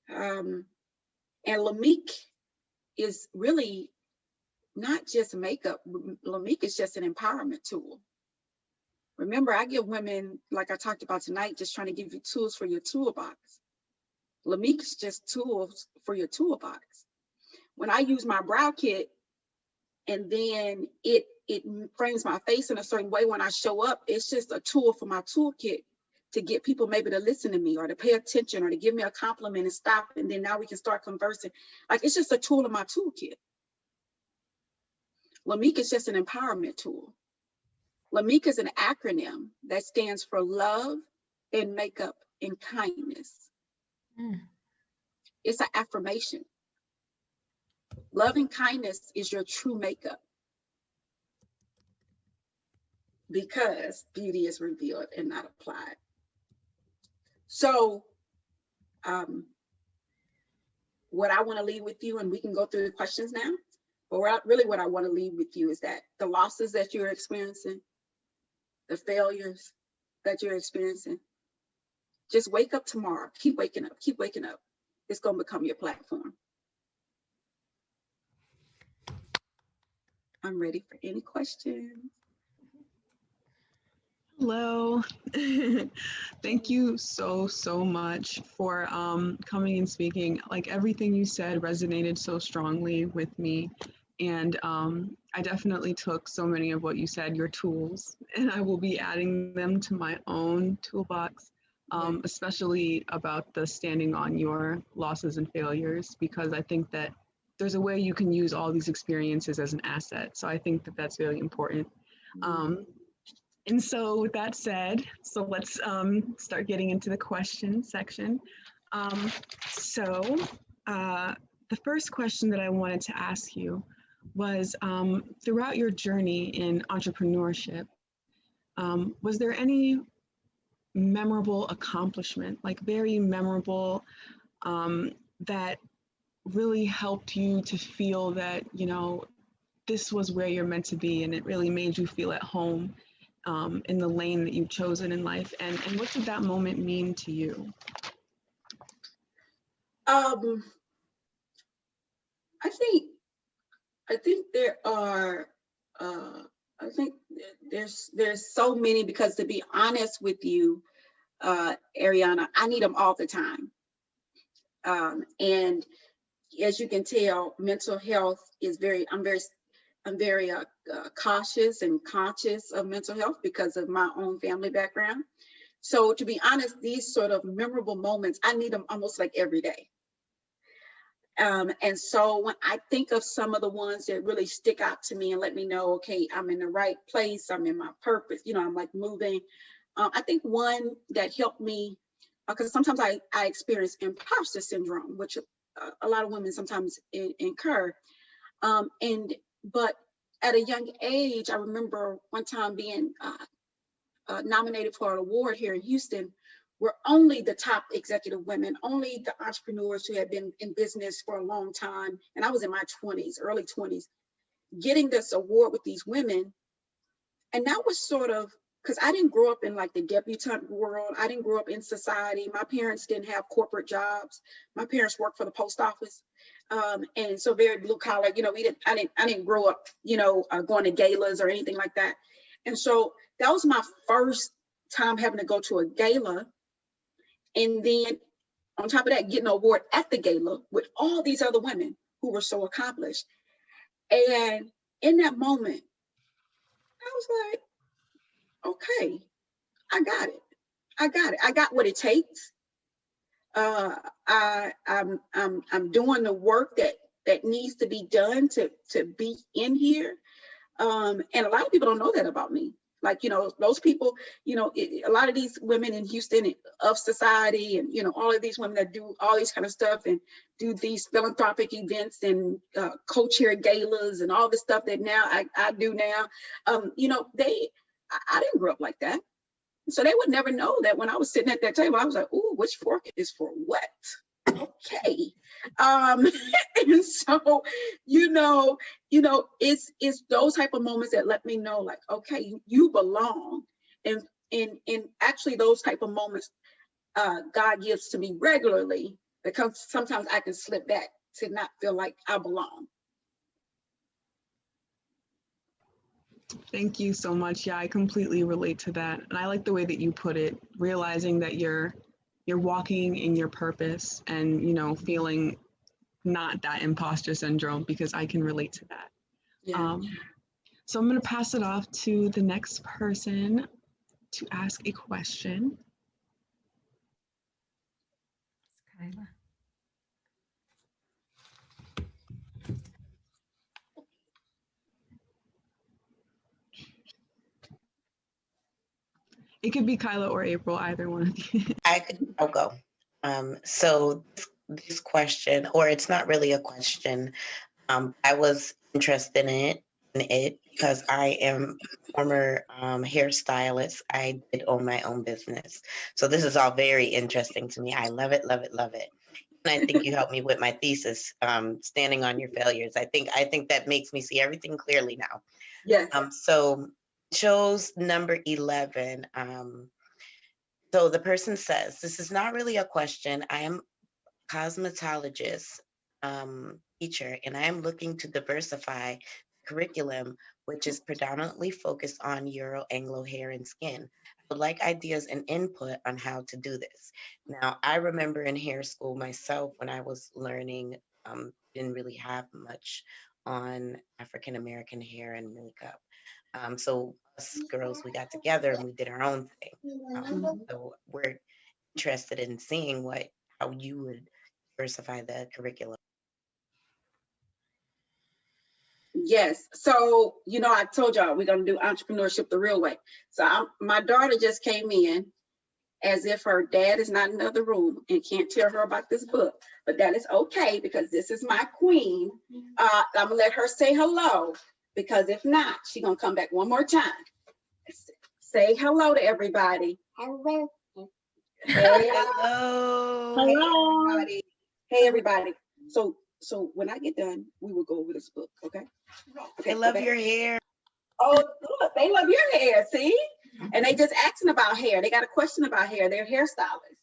And LAMIK is really not just makeup. LAMIK is just an empowerment tool. Remember, I give women, like I talked about tonight, just trying to give you tools for your toolbox. LAMIK is just tools for your toolbox. When I use my brow kit and then it frames my face in a certain way when I show up, it's just a tool for my toolkit to get people maybe to listen to me or to pay attention or to give me a compliment and stop, and then now we can start conversing. Like, it's just a tool in my toolkit. LAMIK is just an empowerment tool. LAMIK is an acronym that stands for love and makeup and kindness. It's an affirmation. Love and kindness is your true makeup, because beauty is revealed and not applied. So what I want to leave with you, and we can go through the questions now, but what I want to leave with you is that the losses that you're experiencing, the failures that you're experiencing, just wake up tomorrow. Keep waking up. Keep waking up. It's going to become your platform. I'm ready for any questions. Hello. Thank you so much for coming and speaking. Like, everything you said resonated so strongly with me. And I definitely took so many of what you said, your tools, and I will be adding them to my own toolbox, especially about the standing on your losses and failures, because I think that there's a way you can use all these experiences as an asset. So I think that that's really important. And so with that said, so let's start getting into the question section. The first question that I wanted to ask you was, throughout your journey in entrepreneurship, was there any memorable accomplishment, like very memorable, that really helped you to feel that, you know, this was where you're meant to be, and it really made you feel at home in the lane that you've chosen in life? And what did that moment mean to you? I think there are, I think there's so many, because to be honest with you, Ariana, I need them all the time. And as you can tell, mental health is I'm very cautious and conscious of mental health because of my own family background. So to be honest, these sort of memorable moments, I need them almost like every day. And so when I think of some of the ones that really stick out to me and let me know, okay, I'm in the right place, I'm in my purpose, I'm like moving. I think one that helped me, because sometimes I experience imposter syndrome, which a lot of women sometimes incur. But at a young age, I remember one time being nominated for an award here in Houston, where only the top executive women, only the entrepreneurs who had been in business for a long time, and I was in my 20s, early 20s, getting this award with these women. And that was sort of, because I didn't grow up in like the debutante world. I didn't grow up in society. My parents didn't have corporate jobs. My parents worked for the post office. And so very blue collar, I didn't grow up, going to galas or anything like that. And so that was my first time having to go to a gala. And then on top of that, getting an award at the gala with all these other women who were so accomplished. And in that moment, I was like, okay, I got it. I got what it takes. I'm doing the work that needs to be done to be in here. And a lot of people don't know that about me. Like, those people, a lot of these women in Houston of society and, all of these women that do all these kind of stuff and do these philanthropic events and co-chair galas and all this stuff that now I do now, I didn't grow up like that. So they would never know that when I was sitting at that table, I was like, ooh, which fork is for what? Okay. And so, it's those type of moments that let me know, like, okay, you belong. And actually those type of moments God gives to me regularly, because sometimes I can slip back to not feel like I belong. Thank you so much. Yeah, I completely relate to that. And I like the way that you put it, realizing that you're walking in your purpose and, feeling not that imposter syndrome, because I can relate to that. Yeah. So I'm going to pass it off to the next person to ask a question. Kyla. It could be Kyla or April, either one of you. I'll go. So this question, or it's not really a question. I was interested in it because I am a former hairstylist. I did own my own business. So this is all very interesting to me. I love it, love it, love it. And I think you helped me with my thesis, standing on your failures. I think that makes me see everything clearly now. Yes. So chose number 11. So the person says, this is not really a question. I am a cosmetologist teacher, and I am looking to diversify curriculum, which is predominantly focused on Euro-Anglo hair and skin. I would like ideas and input on how to do this. Now, I remember in hair school myself when I was learning, didn't really have much on African-American hair and makeup. So us girls, we got together and we did our own thing. So we're interested in seeing how you would diversify the curriculum. Yes. So, I told y'all we're going to do entrepreneurship the real way. So my daughter just came in as if her dad is not in the other room and can't tell her about this book, but that is okay because this is my queen. I'm going to let her say hello, because if not, she's going to come back one more time. Say hello to everybody. Hello. Hey, Hello. hello. Hey, everybody. So when I get done, we will go over this book, okay? I love your hair. Oh, look, they love your hair, see? And they just asking about hair. They got a question about hair. They're hairstylists.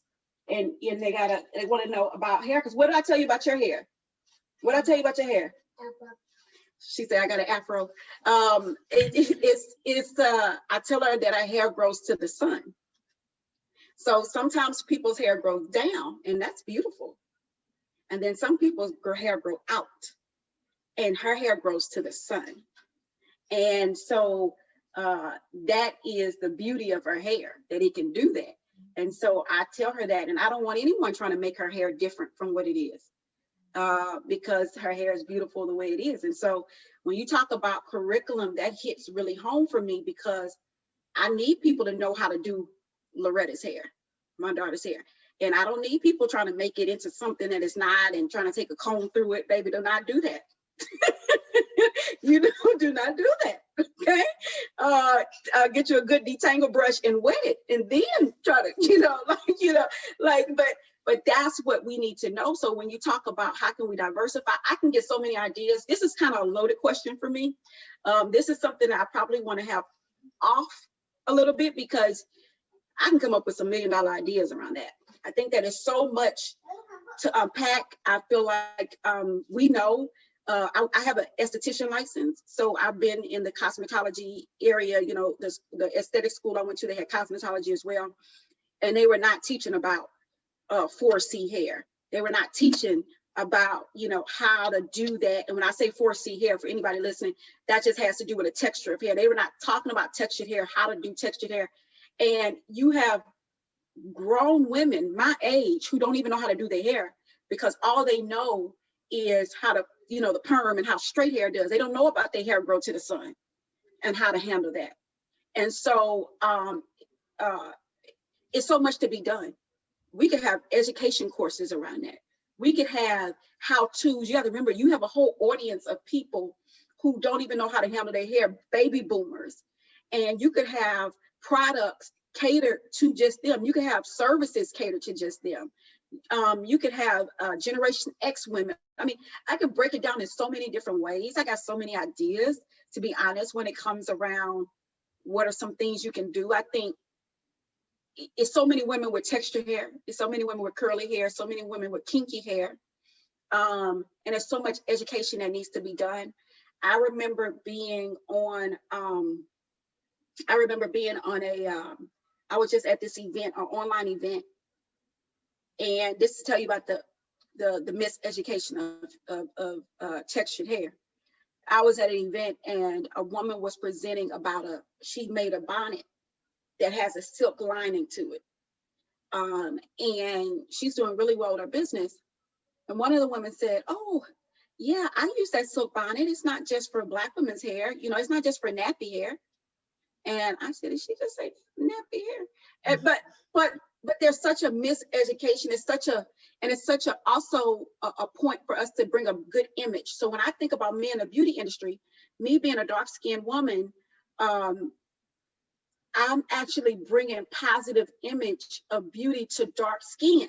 And they want to know about hair. Because what did I tell you about your hair? What I tell you about your hair? She said, I got an afro. I tell her that our hair grows to the sun. So sometimes people's hair grows down, and that's beautiful. And then some people's hair grow out, and her hair grows to the sun. And so that is the beauty of her hair, that it can do that. And so I tell her that, and I don't want anyone trying to make her hair different from what it is, because her hair is beautiful the way it is. And so when you talk about curriculum, that hits really home for me, because I need people to know how to do Loretta's hair, my daughter's hair. And I don't need people trying to make it into something that it's not and trying to take a comb through it. Baby, do not do that. You know, do not do that. Okay. Get you a good detangle brush and wet it, and then try to, but that's what we need to know. So when you talk about how can we diversify, I can get so many ideas. This is kind of a loaded question for me. This is something that I probably want to have off a little bit, because I can come up with some $1 million ideas around that. I think that is so much to unpack. I feel like we know. I have an esthetician license, so I've been in the cosmetology area. You know, the aesthetic school I went to, they had cosmetology as well, and they were not teaching about 4C hair. They were not teaching about, you know, how to do that. And when I say 4C hair, for anybody listening, that just has to do with a texture of hair. They were not talking about textured hair, how to do textured hair. And you have grown women my age who don't even know how to do their hair, because all they know is how to, you know, the perm and how straight hair does. They don't know about their hair grow to the sun and how to handle that. And so it's so much to be done. We could have education courses around that. We could have how-tos. You have to remember, you have a whole audience of people who don't even know how to handle their hair, baby boomers. And you could have products catered to just them. You could have services catered to just them. You could have Generation X women. I mean, I could break it down in so many different ways. I got so many ideas, to be honest, when it comes around what are some things you can do. I think it's so many women with textured hair. It's so many women with curly hair, so many women with kinky hair. And there's so much education that needs to be done. I remember being on I was just at this event, an online event. And this to tell you about the miseducation of textured hair. I was at an event and a woman was presenting about she made a bonnet that has a silk lining to it. And she's doing really well with her business. And one of the women said, oh, yeah, I use that silk bonnet. It's not just for Black women's hair. You know, it's not just for nappy hair. And I said, did she just say nappy hair? And, but there's such a miseducation. It's such a also a point for us to bring a good image. So when I think about me in the beauty industry, me being a dark-skinned woman, I'm actually bringing positive image of beauty to dark skin.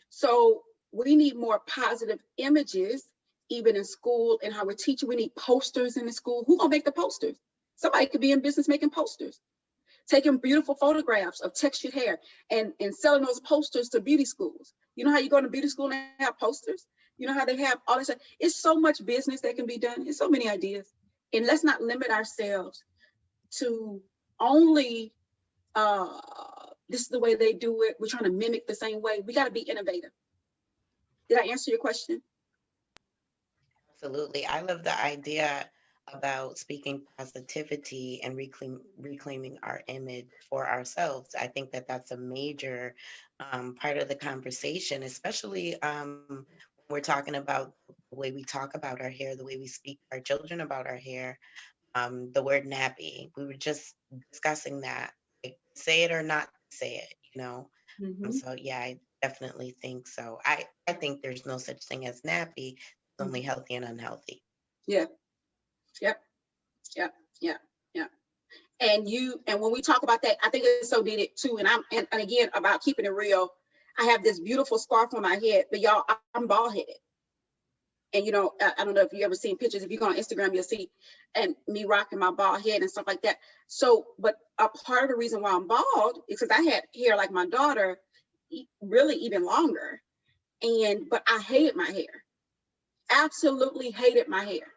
So we need more positive images, even in school and how we're teaching. We need posters in the school. Who's gonna make the posters? Somebody could be in business making posters, taking beautiful photographs of textured hair and selling those posters to beauty schools. You know how you go to beauty school and they have posters? You know how they have all this? It's so much business that can be done. It's so many ideas. And let's not limit ourselves to only, this is the way they do it. We're trying to mimic the same way. We got to be innovative. Did I answer your question? Absolutely. I love the idea about speaking positivity and reclaiming our image for ourselves. I think that that's a major part of the conversation, especially when we're talking about the way we talk about our hair, the way we speak to our children about our hair. The word nappy, we were just discussing that, like, say it or not say it, you know? Mm-hmm. So yeah, I definitely think so. I think there's no such thing as nappy, it's only healthy and unhealthy. Yeah. Yep. And when we talk about that, I think it's so needed too. And again, about keeping it real, I have this beautiful scarf on my head, but y'all, I'm bald headed. And you know, I don't know if you ever seen pictures. If you go on Instagram, you'll see and me rocking my bald head and stuff like that. So, but a part of the reason why I'm bald is because I had hair like my daughter, really even longer. But I hated my hair, absolutely hated my hair.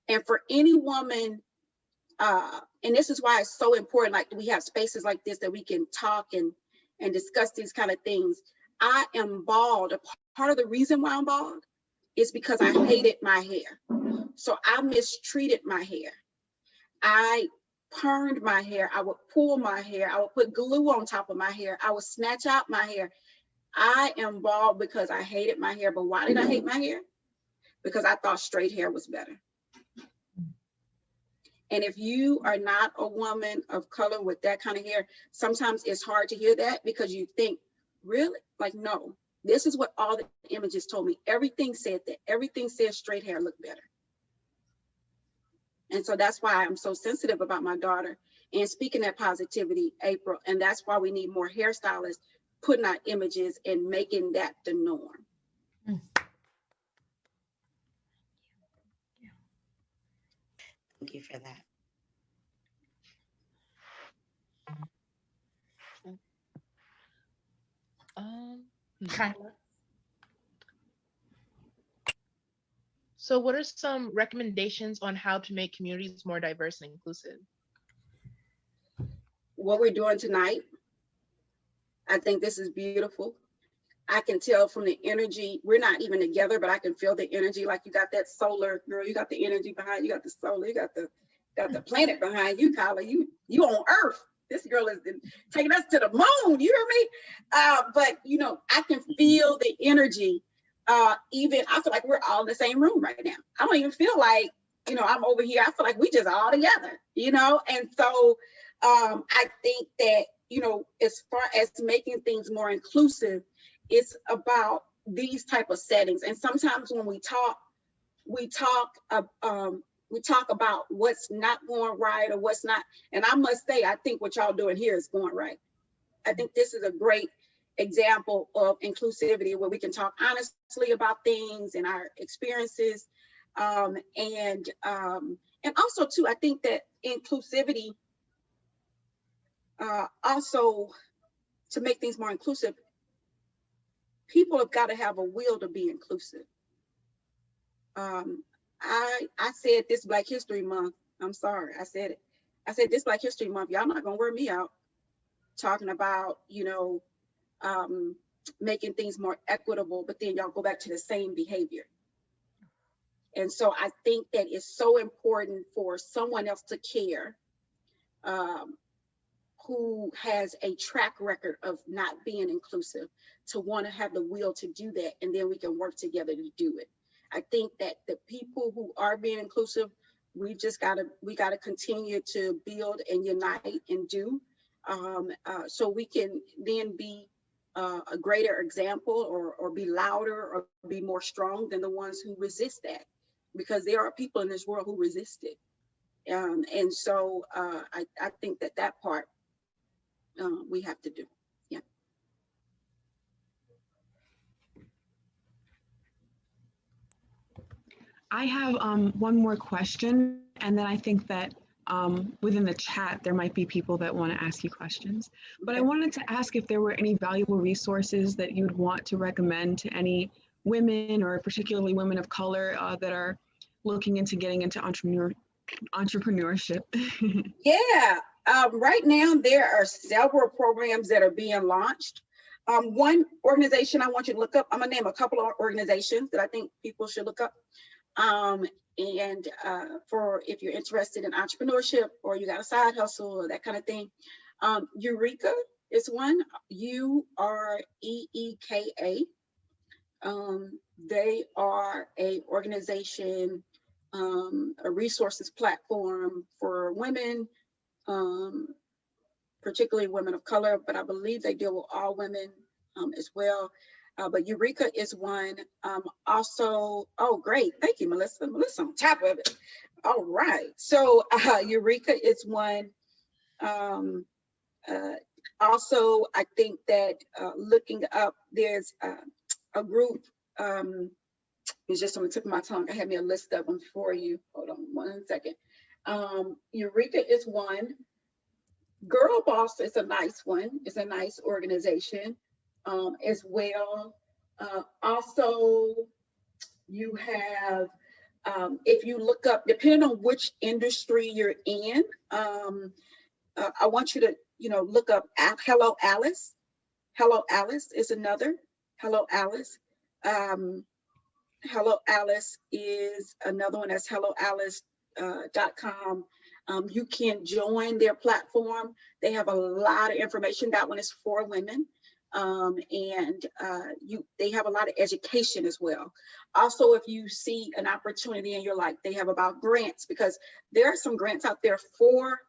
And for any woman, and this is why it's so important, like we have spaces like this that we can talk and discuss these kind of things. I am bald. Part of the reason why I'm bald is because I hated my hair. So I mistreated my hair. I permed my hair. I would pull my hair. I would put glue on top of my hair. I would snatch out my hair. I am bald because I hated my hair. But why did I hate my hair? Because I thought straight hair was better. And if you are not a woman of color with that kind of hair, sometimes it's hard to hear that because you think, really? Like, no, this is what all the images told me. Everything said that. Everything said straight hair looked better. And so that's why I'm so sensitive about my daughter and speaking that positivity, April. And that's why we need more hairstylists putting out images and making that the norm. Thank you for that. So what are some recommendations on how to make communities more diverse and inclusive? What we're doing tonight, I think this is beautiful. I can tell from the energy, we're not even together, but I can feel the energy. Like you got that solar, girl, you got the energy behind you, got the solar, you got the planet behind you, Kyla. You on Earth. This girl is taking us to the moon, you hear me? But you know, I can feel the energy. Even I feel like we're all in the same room right now. I don't even feel like, you know, I'm over here. I feel like we just all together, you know? And so I think that, you know, as far as making things more inclusive, it's about these type of settings. And sometimes when we talk about what's not going right or what's not. And I must say, I think what y'all doing here is going right. I think this is a great example of inclusivity where we can talk honestly about things and our experiences. And also too, I think that inclusivity also, to make things more inclusive, people have got to have a will to be inclusive. I said this Black History Month, I'm sorry, I said it. I said this Black History Month, y'all not gonna wear me out talking about, you know, making things more equitable, but then y'all go back to the same behavior. And so I think that it's so important for someone else to care who has a track record of not being inclusive, to want to have the will to do that, and then we can work together to do it. I think that the people who are being inclusive, we gotta continue to build and unite and do, so we can then be a greater example, or be louder, or be more strong than the ones who resist that, because there are people in this world who resist it. And so I think that part we have to do. Yeah. I have one more question, and then I think that within the chat, there might be people that want to ask you questions. But I wanted to ask if there were any valuable resources that you'd want to recommend to any women, or particularly women of color, that are looking into getting into entrepreneurship. Yeah. Right now, there are several programs that are being launched. One organization I want you to look up, I'm gonna name a couple of organizations that I think people should look up. For if you're interested in entrepreneurship, or you got a side hustle or that kind of thing, Eureka is one, UREEKA. They are a organization, a resources platform for women, particularly women of color, but I believe they deal with all women as well. But Eureka is one. Also, oh, great. Thank you, Melissa. Melissa on top of it. All right. So Eureka is one. Also, I think that looking up, there's a group, it's just on the tip of my tongue. I had me a list of them for you. Hold on 1 second. Eureka is one. Girl Boss is a nice one. It's a nice organization as well. Also, you have, if you look up, depending on which industry you're in, I want you to, look up Hello Alice. Hello Alice is another. Hello Alice. Hello Alice is another one. That's helloalice.com. You can join their platform. They have a lot of information. That one is for women. And they have a lot of education as well. Also, if you see an opportunity and you're like, they have about grants, because there are some grants out there for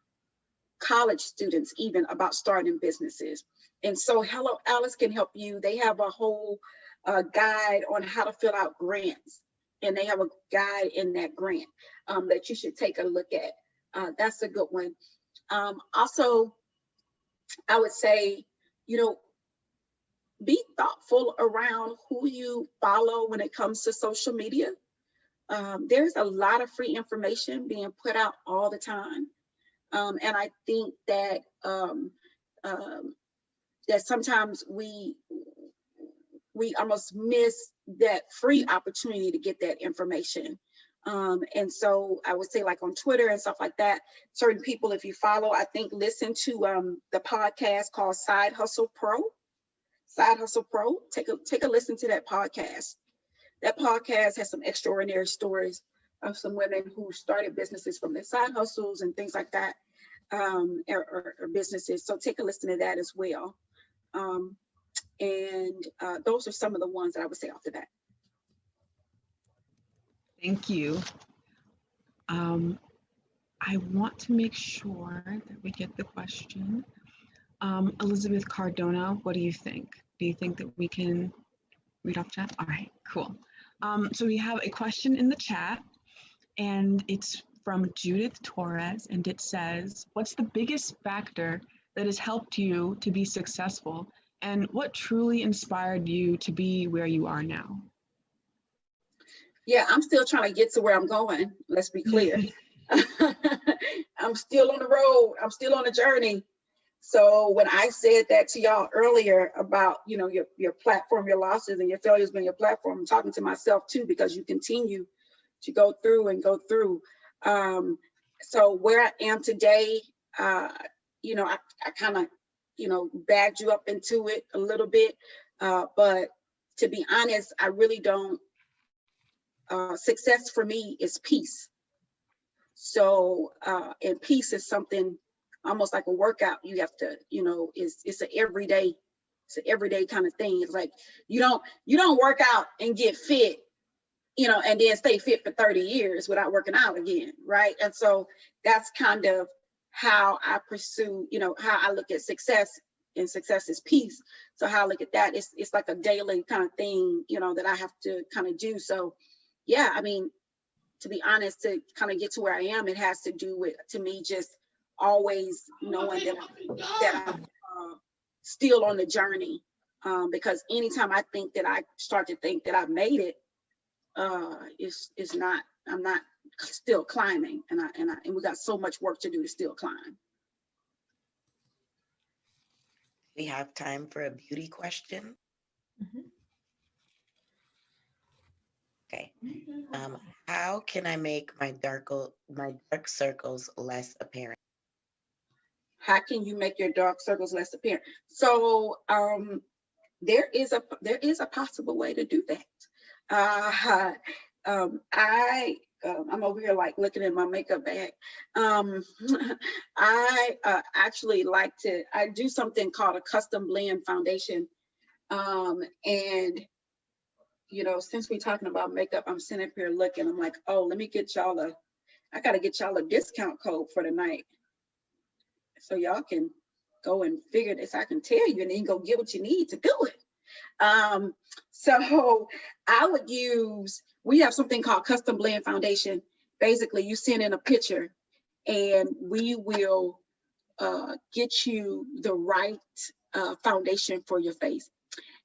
college students, even about starting businesses. And so Hello Alice can help you. They have a whole guide on how to fill out grants. And they have a guide in that grant that you should take a look at. That's a good one. Also, I would say, be thoughtful around who you follow when it comes to social media. There's a lot of free information being put out all the time. And I think that that sometimes we almost miss that free opportunity to get that information. And so I would say, like on Twitter and stuff like that, certain people, if you follow, I think, listen to the podcast called Side Hustle Pro. Side Hustle Pro. Take a listen to that podcast. That podcast has some extraordinary stories of some women who started businesses from their side hustles and things like that, or businesses. So take a listen to that as well. And those are some of the ones that I would say off the bat. Thank you. I want to make sure that we get the question. Elizabeth Cardona, what do you think? Do you think that we can read off chat? All right, cool. So we have a question in the chat, and it's from Judith Torres, and it says, what's the biggest factor that has helped you to be successful, and what truly inspired you to be where you are now? Yeah, I'm still trying to get to where I'm going. Let's be clear. I'm still on the road. I'm still on the journey. So when I said that to y'all earlier about, your platform, your losses and your failures being your platform, I'm talking to myself too, because you continue to go through and go through. So where I am today, I kind of, bagged you up into it a little bit. But to be honest, I really don't. Success for me is peace. So, and peace is something almost like a workout. You have to, it's an everyday kind of thing. It's like, you don't work out and get fit, and then stay fit for 30 years without working out again. Right. And so that's kind of how I pursue, how I look at success, and success is peace. So how I look at that, it's like a daily kind of thing, that I have to kind of do. So yeah, I mean, to be honest, to kind of get to where I am, it has to do with, to me, just always knowing that I'm still on the journey. Because anytime I think that I start to think that I've made it, it's not. I'm not still climbing, and we got so much work to do to still climb. We have time for a beauty question. Mhm. Okay. How can I make my dark circles less apparent? How can you make your dark circles less apparent? So there is a possible way to do that. I'm over here like looking at my makeup bag. I actually I do something called a custom blend foundation. And since we're talking about makeup, I'm sitting up here looking, I'm like, oh, let me get y'all I gotta get y'all a discount code for tonight. So y'all can go and figure this. I can tell you, and then go get what you need to do it. So I would we have something called custom blend foundation. Basically, you send in a picture and we will get you the right foundation for your face.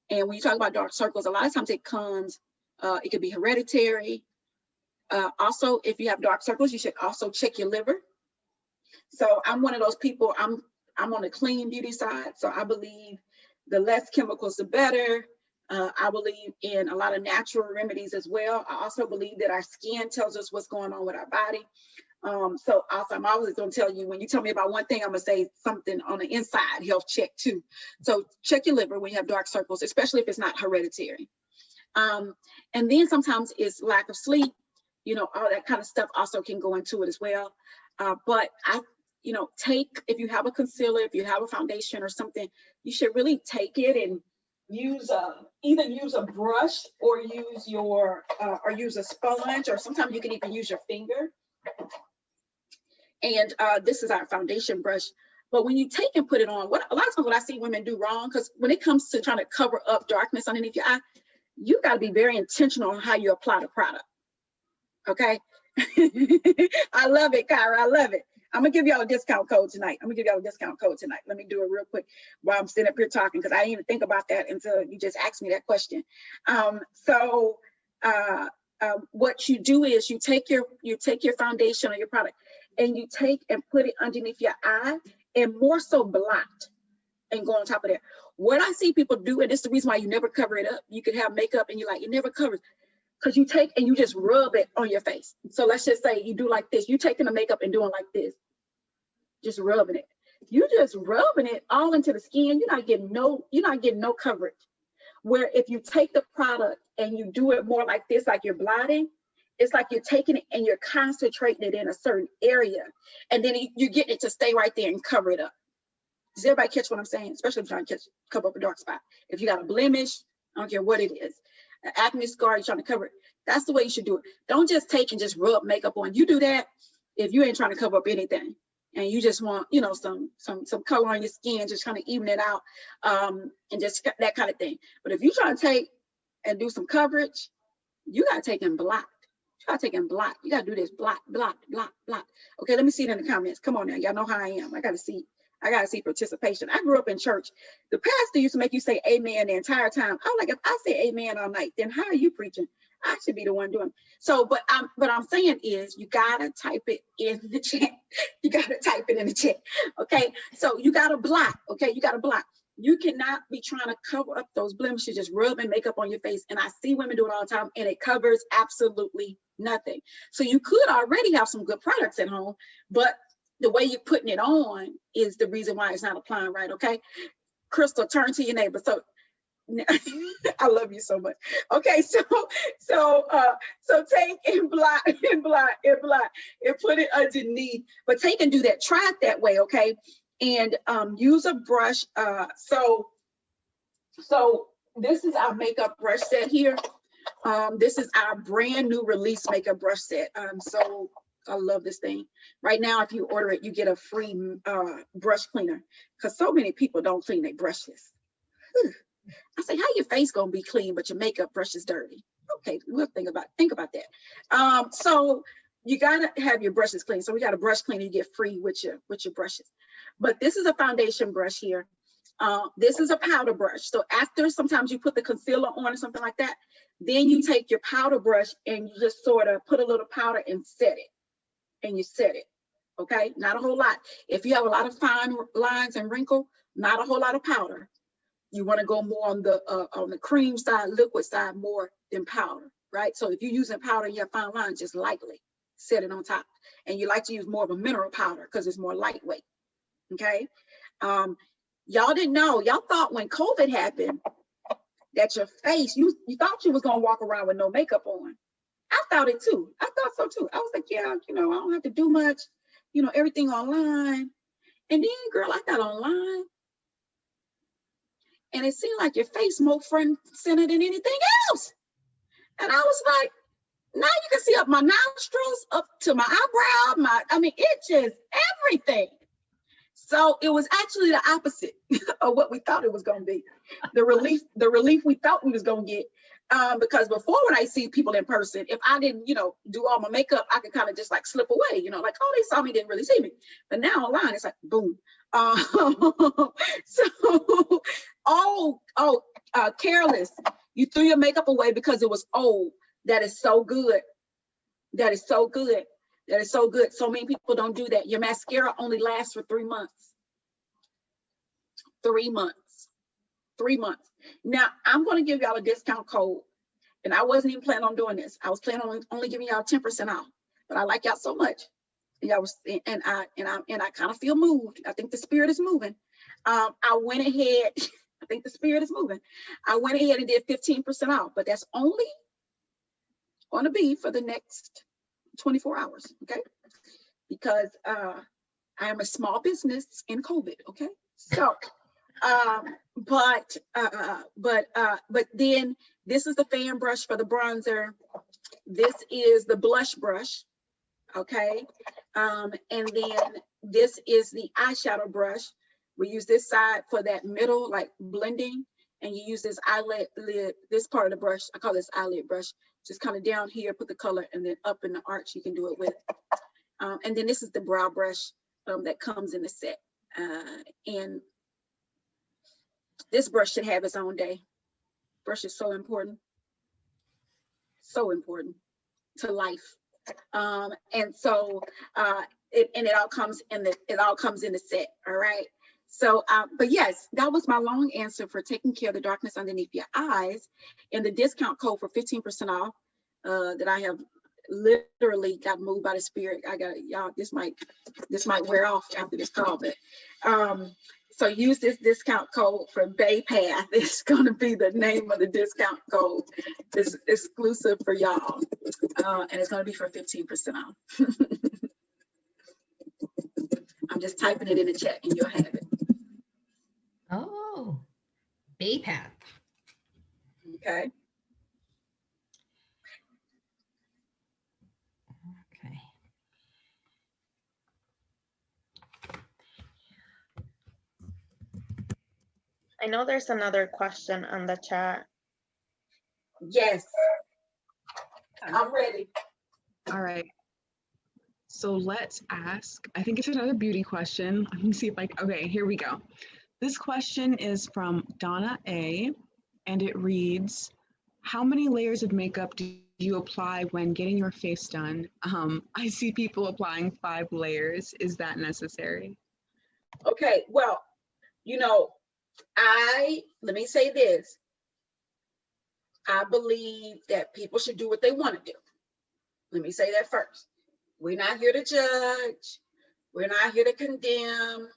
And when you talk about dark circles, a lot of times it could be hereditary. Also, if you have dark circles, you should also check your liver. So I'm one of those people, I'm on the clean beauty side. So I believe the less chemicals, the better. I believe in a lot of natural remedies as well. I also believe that our skin tells us what's going on with our body. So also, I'm always going to tell you, when you tell me about one thing, I'm going to say something on the inside health check too. So check your liver when you have dark circles, especially if it's not hereditary. And then sometimes it's lack of sleep, you know, all that kind of stuff also can go into it as well. But you know, if you have a concealer, if you have a foundation or something, you should really take it and either use a brush or use a sponge, or sometimes you can even use your finger. And this is our foundation brush. But when you take and put it on, a lot of times what I see women do wrong, because when it comes to trying to cover up darkness underneath your eye, you got to be very intentional on how you apply the product. Okay. I love it, Kyra. I love it. I'm gonna give y'all a discount code tonight. Let me do it real quick while I'm sitting up here talking, because I didn't even think about that until you just asked me that question. What you do is you take your foundation or your product and you take and put it underneath your eye, and more so blot, and go on top of that. What I see people do, and this is the reason why you never cover it up. You could have makeup and you're like, you never cover it, because you take and you just rub it on your face. So let's just say you do like this. You taking the makeup and doing like this, just rubbing it. You just rubbing it all into the skin. You're not getting no coverage. Where if you take the product and you do it more like this, like you're blotting, it's like you're taking it and you're concentrating it in a certain area, and then you get it to stay right there and cover it up. Does everybody catch what I'm saying? Especially if you're trying to cover up a dark spot. If you got a blemish, I don't care what it is, an acne scar, you're trying to cover it. That's the way you should do it. Don't just take and just rub makeup on. You do that if you ain't trying to cover up anything, and you just want, you know, some color on your skin, just kind of even it out, and just that kind of thing. But if you're trying to take and do some coverage, you gotta take and blot. You gotta do this blot. Okay, let me see it in the comments. Come on now, y'all know how I am. I gotta see participation. I grew up in church. The pastor used to make you say amen the entire time. I'm like, if I say amen all night, then how are you preaching? I should be the one doing it. So, but I'm saying is, you gotta type it in the chat. Okay, so you gotta block. Okay, you gotta block. You cannot be trying to cover up those blemishes, just rubbing makeup on your face. And I see women do it all the time, and it covers absolutely nothing. So you could already have some good products at home, but the way you're putting it on is the reason why it's not applying right. Okay, Crystal, turn to your neighbor. So I love you so much. Okay, so take and blot and put it underneath, but take and do that. Try it that way, okay? And use a brush. So this is our makeup brush set here. This is our brand new release makeup brush set. So I love this thing. Right now, if you order it, you get a free brush cleaner, because so many people don't clean their brushes. I say, how your face gonna be clean, but your makeup brush is dirty? Okay, we'll think about that. So you gotta have your brushes clean. So we got a brush cleaner you get free with your brushes. But this is a foundation brush here. This is a powder brush. So after sometimes you put the concealer on or something like that, then you take your powder brush and you just sort of put a little powder and set it. And you set it. Okay, not a whole lot. If you have a lot of fine lines and wrinkle, not a whole lot of powder. You want to go more on the cream side, liquid side, more than powder, right? So if you're using powder and you have fine lines, just lightly set it on top. And you like to use more of a mineral powder because it's more lightweight, okay? Y'all didn't know, y'all thought when COVID happened that your face, you thought you was gonna walk around with no makeup on. I thought it too. I thought so too. I was like, yeah, you know, I don't have to do much, you know, everything online. And then, girl, I got online. And it seemed like your face more front center than anything else. And I was like, now you can see up my nostrils, up to my eyebrow, it just everything. So it was actually the opposite of what we thought it was going to be. The relief we thought we was going to get. Because before, when I see people in person, if I didn't, you know, do all my makeup, I could kind of just like slip away, you know, like, oh, they saw me, didn't really see me. But now online, it's like, boom. Careless. You threw your makeup away because it was old. That is so good. That is so good. That is so good. So many people don't do that. Your mascara only lasts for 3 months. 3 months. 3 months. Now, I'm going to give y'all a discount code, and I wasn't even planning on doing this. I was planning on only giving y'all 10% off, but I like y'all so much. Y'all was, and I kind of feel moved. I think the spirit is moving. I went ahead. I think the spirit is moving. I went ahead and did 15% off, but that's only going to be for the next 24 hours, okay? Because I am a small business in COVID, okay? So, but then this is the fan brush for the bronzer. This is the blush brush, okay? And then this is the eyeshadow brush. We use this side for that middle, like blending, and you use this eyelid lid, this part of the brush. I call this eyelid brush. Just kind of down here, put the color, and then up in the arch, you can do it with. And then this is the brow brush that comes in the set. And this brush should have its own day. Brush is so important to life. And so it all comes in the set. All right. So, but yes, that was my long answer for taking care of the darkness underneath your eyes, and the discount code for 15% off that I have literally got moved by the spirit. I got y'all. This might wear off after this call, but so use this discount code for BayPath. It's going to be the name of the discount code. It's exclusive for y'all, and it's going to be for 15% off. I'm just typing it in the chat, and you'll have it. Oh, BayPath. Okay. Okay. I know there's another question on the chat. Yes. I'm ready. All right. So let's ask, I think it's another beauty question. Let me see if okay, here we go. This question is from Donna A, and it reads, how many layers of makeup do you apply when getting your face done? I see people applying 5 layers. Is that necessary? Okay, well, let me say this. I believe that people should do what they want to do. Let me say that first. We're not here to judge. We're not here to condemn.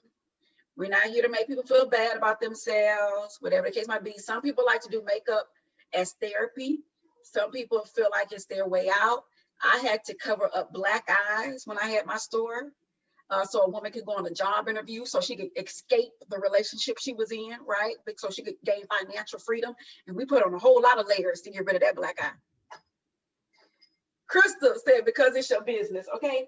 We're not here to make people feel bad about themselves, whatever the case might be. Some people like to do makeup as therapy. Some people feel like it's their way out. I had to cover up black eyes when I had my store. So a woman could go on a job interview so she could escape the relationship she was in, right? So she could gain financial freedom. And we put on a whole lot of layers to get rid of that black eye. Crystal said, because it's your business, okay?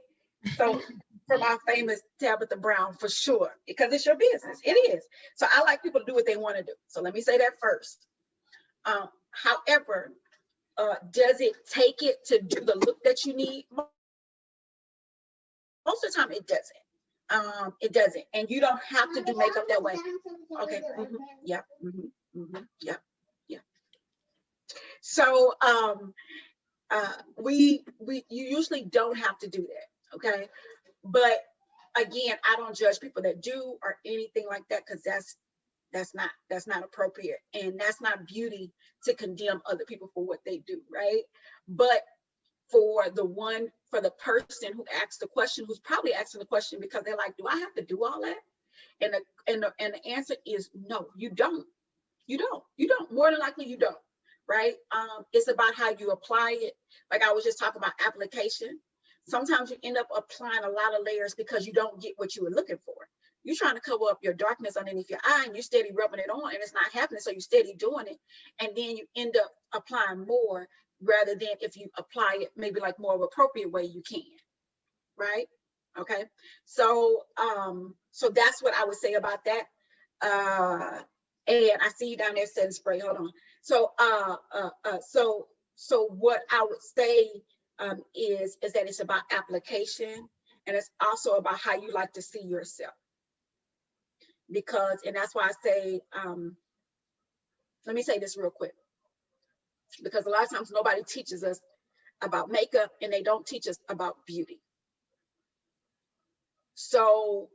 So from our famous Tabitha Brown, for sure, because it's your business. It is. So I like people to do what they want to do. So let me say that first. However, does it take it to do the look that you need? Most of the time it doesn't. It doesn't. And you don't have to do makeup that way. Okay. Mm-hmm. Yeah. Mm-hmm. Mm-hmm. Yeah. Yeah. So you usually don't have to do that. Okay. But again, I don't judge people that do or anything like that, because that's not appropriate, and that's not beauty to condemn other people for what they do, right? But for the person who asked the question, who's probably asking the question because they're like, do I have to do all that? And the answer is no, you don't. You don't. More than likely you don't, right? It's about how you apply it. Like I was just talking about application. Sometimes you end up applying a lot of layers because you don't get what you were looking for. You're trying to cover up your darkness underneath your eye, and you're steady rubbing it on, and it's not happening. So you steady doing it, and then you end up applying more, rather than if you apply it maybe like more of an appropriate way you can, right? Okay. So so that's what I would say about that. And I see you down there setting spray. Hold on. So so what I would say is that it's about application, and it's also about how you like to see yourself. Because, and that's why I say, let me say this real quick, because a lot of times nobody teaches us about makeup, and they don't teach us about beauty. So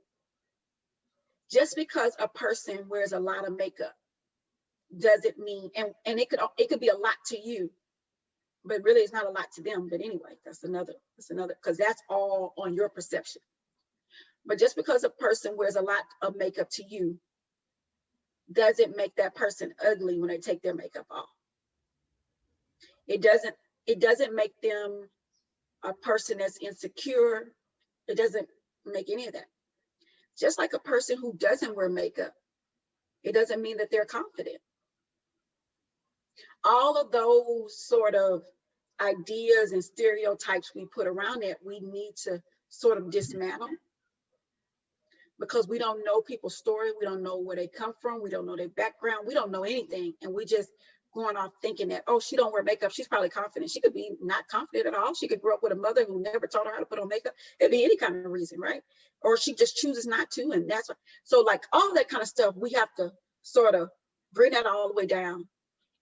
just because a person wears a lot of makeup doesn't mean, and it could be a lot to you, but really it's not a lot to them. But anyway, that's another, because that's all on your perception. But just because a person wears a lot of makeup to you doesn't make that person ugly when they take their makeup off. It doesn't make them a person that's insecure. It doesn't make any of that. Just like a person who doesn't wear makeup, it doesn't mean that they're confident. All of those sort of ideas and stereotypes we put around it, we need to sort of dismantle, because we don't know people's story. We don't know where they come from. We don't know their background. We don't know anything. And we just going off thinking that, oh, she don't wear makeup, she's probably confident. She could be not confident at all. She could grow up with a mother who never taught her how to put on makeup. It'd be any kind of reason, right? Or she just chooses not to, and that's what, so like all that kind of stuff, we have to sort of bring that all the way down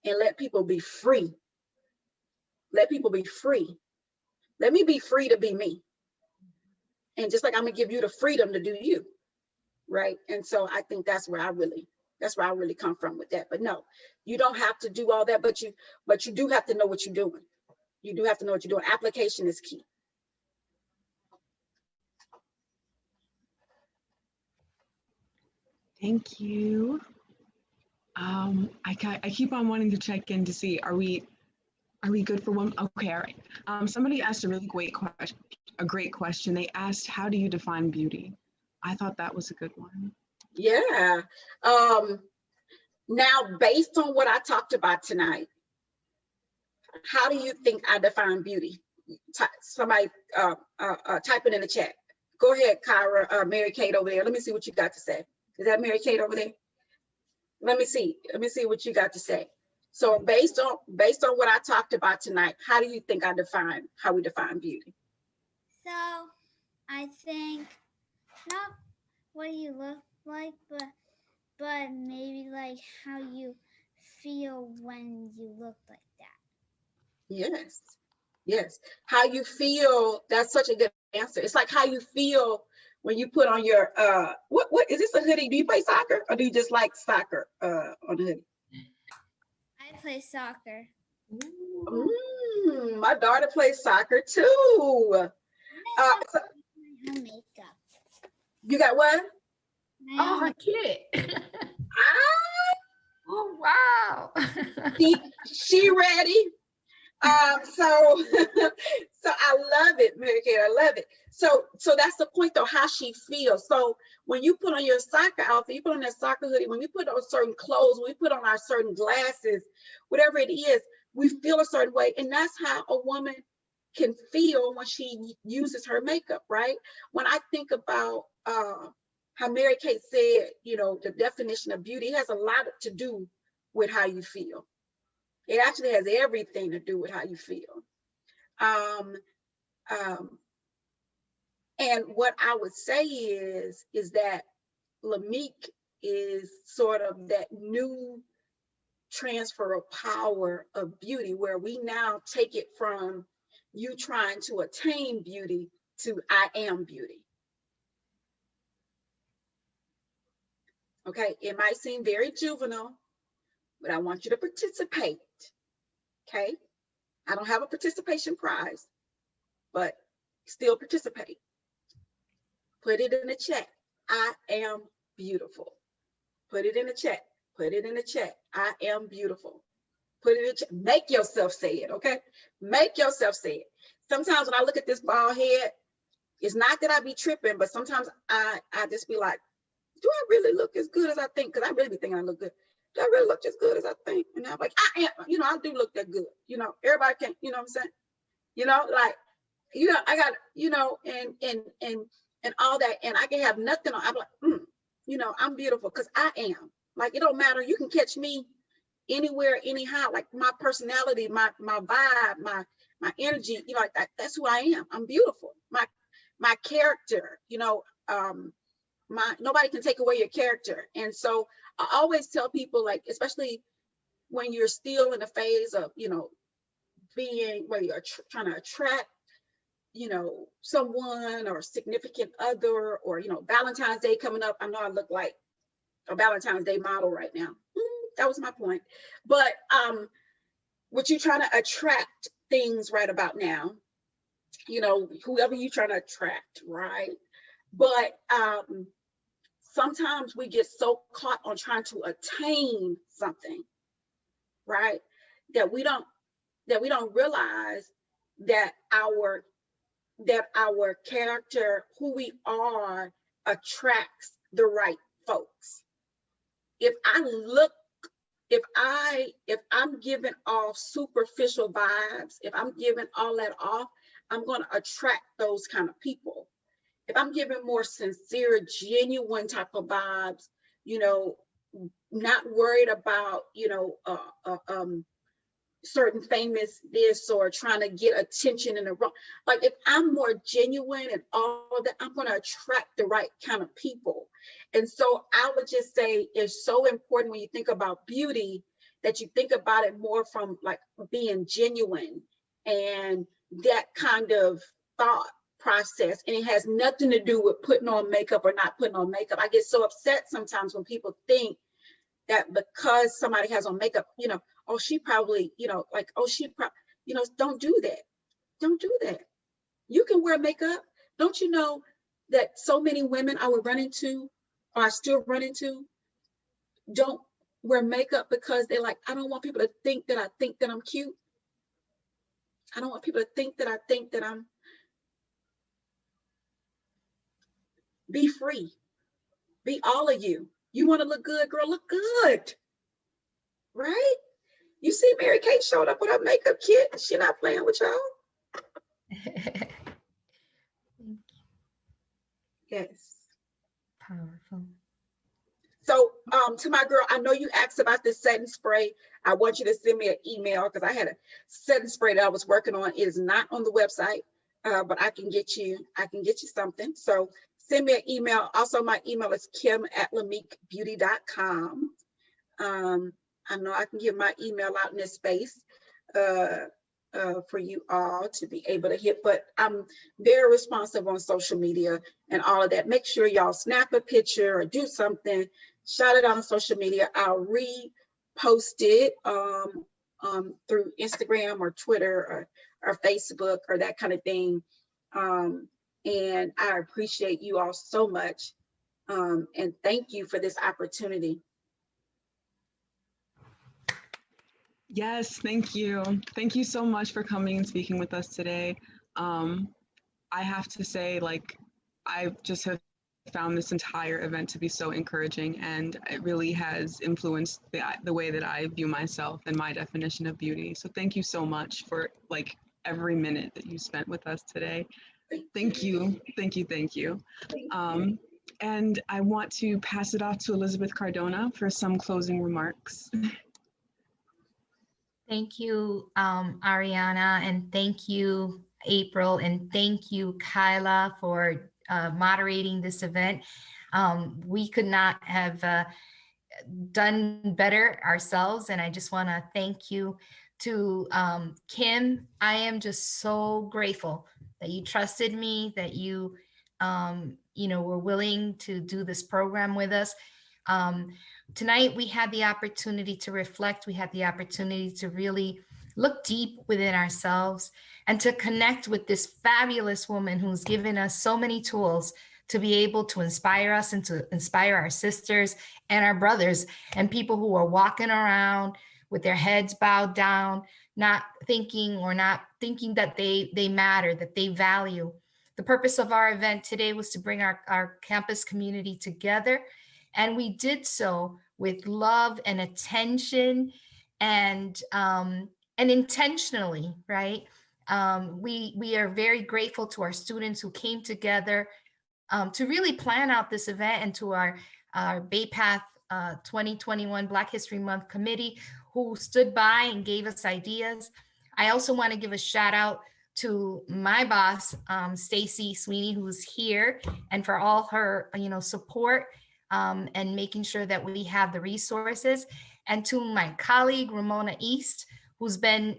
and let people be free. Let people be free. Let me be free to be me. And just like I'm gonna give you the freedom to do you, right? And so I think that's where I really come from with that. But no, you don't have to do all that, but you do have to know what you're doing. You do have to know what you're doing. Application is key. Thank you. I keep on wanting to check in to see, are we good for one? Okay, all right. Somebody asked a really great question. They asked, how do you define beauty? I thought that was a good one. Yeah. Now, based on what I talked about tonight, how do you think I define beauty? Somebody type it in the chat. Go ahead, Kyra, Mary Kate over there. Let me see what you got to say. Is that Mary Kate over there? Let me see what you got to say. So based on what I talked about tonight, how do you think how we define beauty? So I think not what you look like, but maybe like how you feel when you look like that. Yes. How you feel, that's such a good answer. It's like how you feel when you put on your, what is this, a hoodie? Do you play soccer or do you just like soccer on the hoodie? I play soccer. My daughter plays soccer too. So My own makeup. you got what? Oh, her kid. Ah, Oh, wow. she ready. So I love it, Mary Kate. I love it. So that's the point though, how she feels. So when you put on your soccer outfit, you put on that soccer hoodie, when we put on certain clothes, when we put on our certain glasses, whatever it is, we feel a certain way. And that's how a woman can feel when she uses her makeup, right? When I think about how Mary Kate said, the definition of beauty has a lot to do with how you feel. It actually has everything to do with how you feel. And what I would say is that LAMIK is sort of that new transfer of power of beauty, where we now take it from you trying to attain beauty to I am beauty. Okay, it might seem very juvenile, but I want you to participate. Okay, I don't have a participation prize, but still participate. Put it in the chat. I am beautiful. Put it in the chat. Put it in the chat. I am beautiful. Put it in the chat. Make yourself say it, okay? Make yourself say it. Sometimes when I look at this bald head, it's not that I be tripping, but sometimes I just be like, do I really look as good as I think? Because I really be thinking I look good. Do I really look as good as I think? And I'm like, I am, I do look that good. Everybody can't, you know what I'm saying? Like, I got, and all that, and I can have nothing on. I'm like, I'm beautiful because I am. Like, it don't matter. You can catch me anywhere, anyhow. Like my personality, my vibe, my energy, like that's who I am. I'm beautiful. My character, nobody can take away your character. And so I always tell people, like, especially when you're still in the phase of, being where you're trying to attract, someone or significant other, or, Valentine's Day coming up. I know I look like a Valentine's Day model right now. That was my point. But what you're trying to attract things right about now, you know, whoever you're trying to attract, right? But sometimes we get so caught on trying to attain something, right? That we don't realize that our character, who we are, attracts the right folks. If I'm giving off superficial vibes, if I'm giving all that off, I'm going to attract those kind of people. If I'm giving more sincere, genuine type of vibes, you know, not worried about, you know, certain famous this or trying to get attention in the wrong. Like if I'm more genuine and all of that, I'm going to attract the right kind of people. And so I would just say it's so important when you think about beauty that you think about it more from like being genuine and that kind of thought process. And it has nothing to do with putting on makeup or not putting on makeup. I get so upset sometimes when people think that because somebody has on makeup, you know, oh, she probably, you know, like, oh, she probably, you know, don't do that. Don't do that. You can wear makeup. Don't you know that so many women I would run into, or I still run into, don't wear makeup because they're like, I don't want people to think that I think that I'm cute. I don't want people to think that I'm, be free. Be all of you. You want to look good, girl, look good. Right? You see Mary Kate showed up with her makeup kit. She not playing with y'all. Yes. Powerful. So to my girl, I know you asked about this setting spray. I want you to send me an email because I had a setting spray that I was working on. It is not on the website, but I can get you something. So send me an email. Also, my email is kim@lamikbeauty.com. I know I can give my email out in this space for you all to be able to hit, but I'm very responsive on social media and all of that. Make sure y'all snap a picture or do something, shout it out on social media. I'll repost it through Instagram or Twitter or Facebook or that kind of thing. And I appreciate you all so much. And thank you for this opportunity. Yes, thank you. Thank you so much for coming and speaking with us today. I have to say, like, I just have found this entire event to be so encouraging, and it really has influenced the way that I view myself and my definition of beauty. So thank you so much for like every minute that you spent with us today. Thank you, thank you, thank you. And I want to pass it off to Elizabeth Cardona for some closing remarks. Thank you, Ariana, and thank you, April, and thank you, Kyla, for moderating this event. We could not have done better ourselves, and I just want to thank you to Kim. I am just so grateful that you trusted me, that you, were willing to do this program with us. Tonight, we had the opportunity to reflect. We had the opportunity to really look deep within ourselves and to connect with this fabulous woman who's given us so many tools to be able to inspire us and to inspire our sisters and our brothers and people who are walking around with their heads bowed down, not thinking that they matter, that they value. The purpose of our event today was to bring our campus community together. And we did so with love and attention and intentionally, right? We are very grateful to our students who came together to really plan out this event, and to our Bay Path 2021 Black History Month committee who stood by and gave us ideas. I also want to give a shout out to my boss, Stacy Sweeney, who's here, and for all her support and making sure that we have the resources, and to my colleague Ramona East, who's been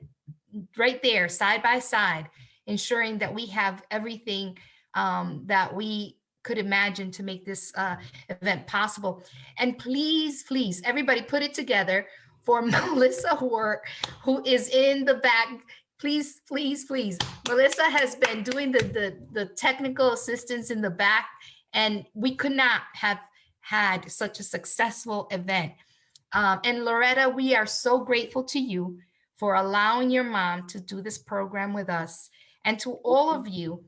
right there side by side, ensuring that we have everything that we could imagine to make this event possible. And please, please, everybody put it together for Melissa Hort, who is in the back. Please, please, please. Melissa has been doing the technical assistance in the back, and we could not have had such a successful event. And Loretta, we are so grateful to you for allowing your mom to do this program with us. And to all of you,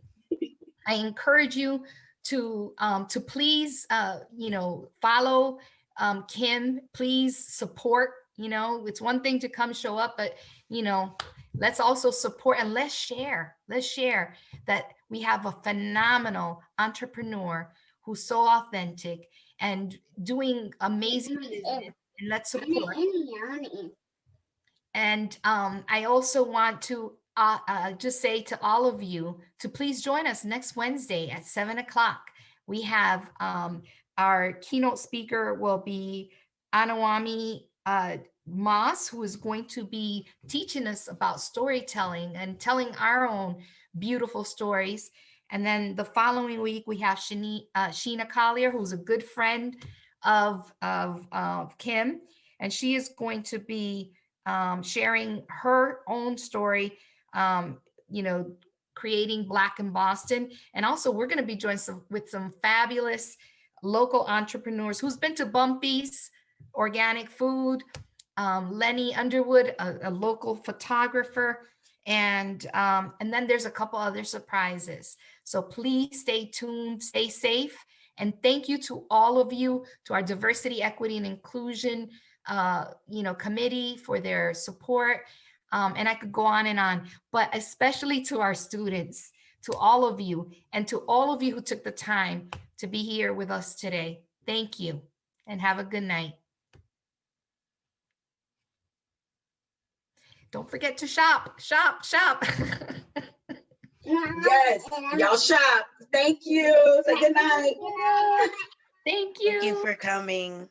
I encourage you to please, follow Kim. Please support. It's one thing to come show up, but let's also support and let's share. Let's share that we have a phenomenal entrepreneur who's so authentic and doing amazing business. And let's support. And I also want to just say to all of you to please join us next Wednesday at 7:00. We have our keynote speaker will be Anawami Moss, who is going to be teaching us about storytelling and telling our own beautiful stories. And then the following week, we have Sheena Collier, who's a good friend of Kim, and she is going to be sharing her own story, creating Black in Boston. And also we're going to be joined with some fabulous local entrepreneurs who's been to Bumpy's Organic Food, Lenny Underwood, a local photographer, and then there's a couple other surprises. So please stay tuned, stay safe. And thank you to all of you, to our Diversity, Equity, and Inclusion committee for their support. And I could go on, but especially to our students, to all of you, and to all of you who took the time to be here with us today. Thank you, and have a good night. Don't forget to shop, shop, shop. Yes, y'all shop. Thank you. Say good night. Thank you. Thank you for coming.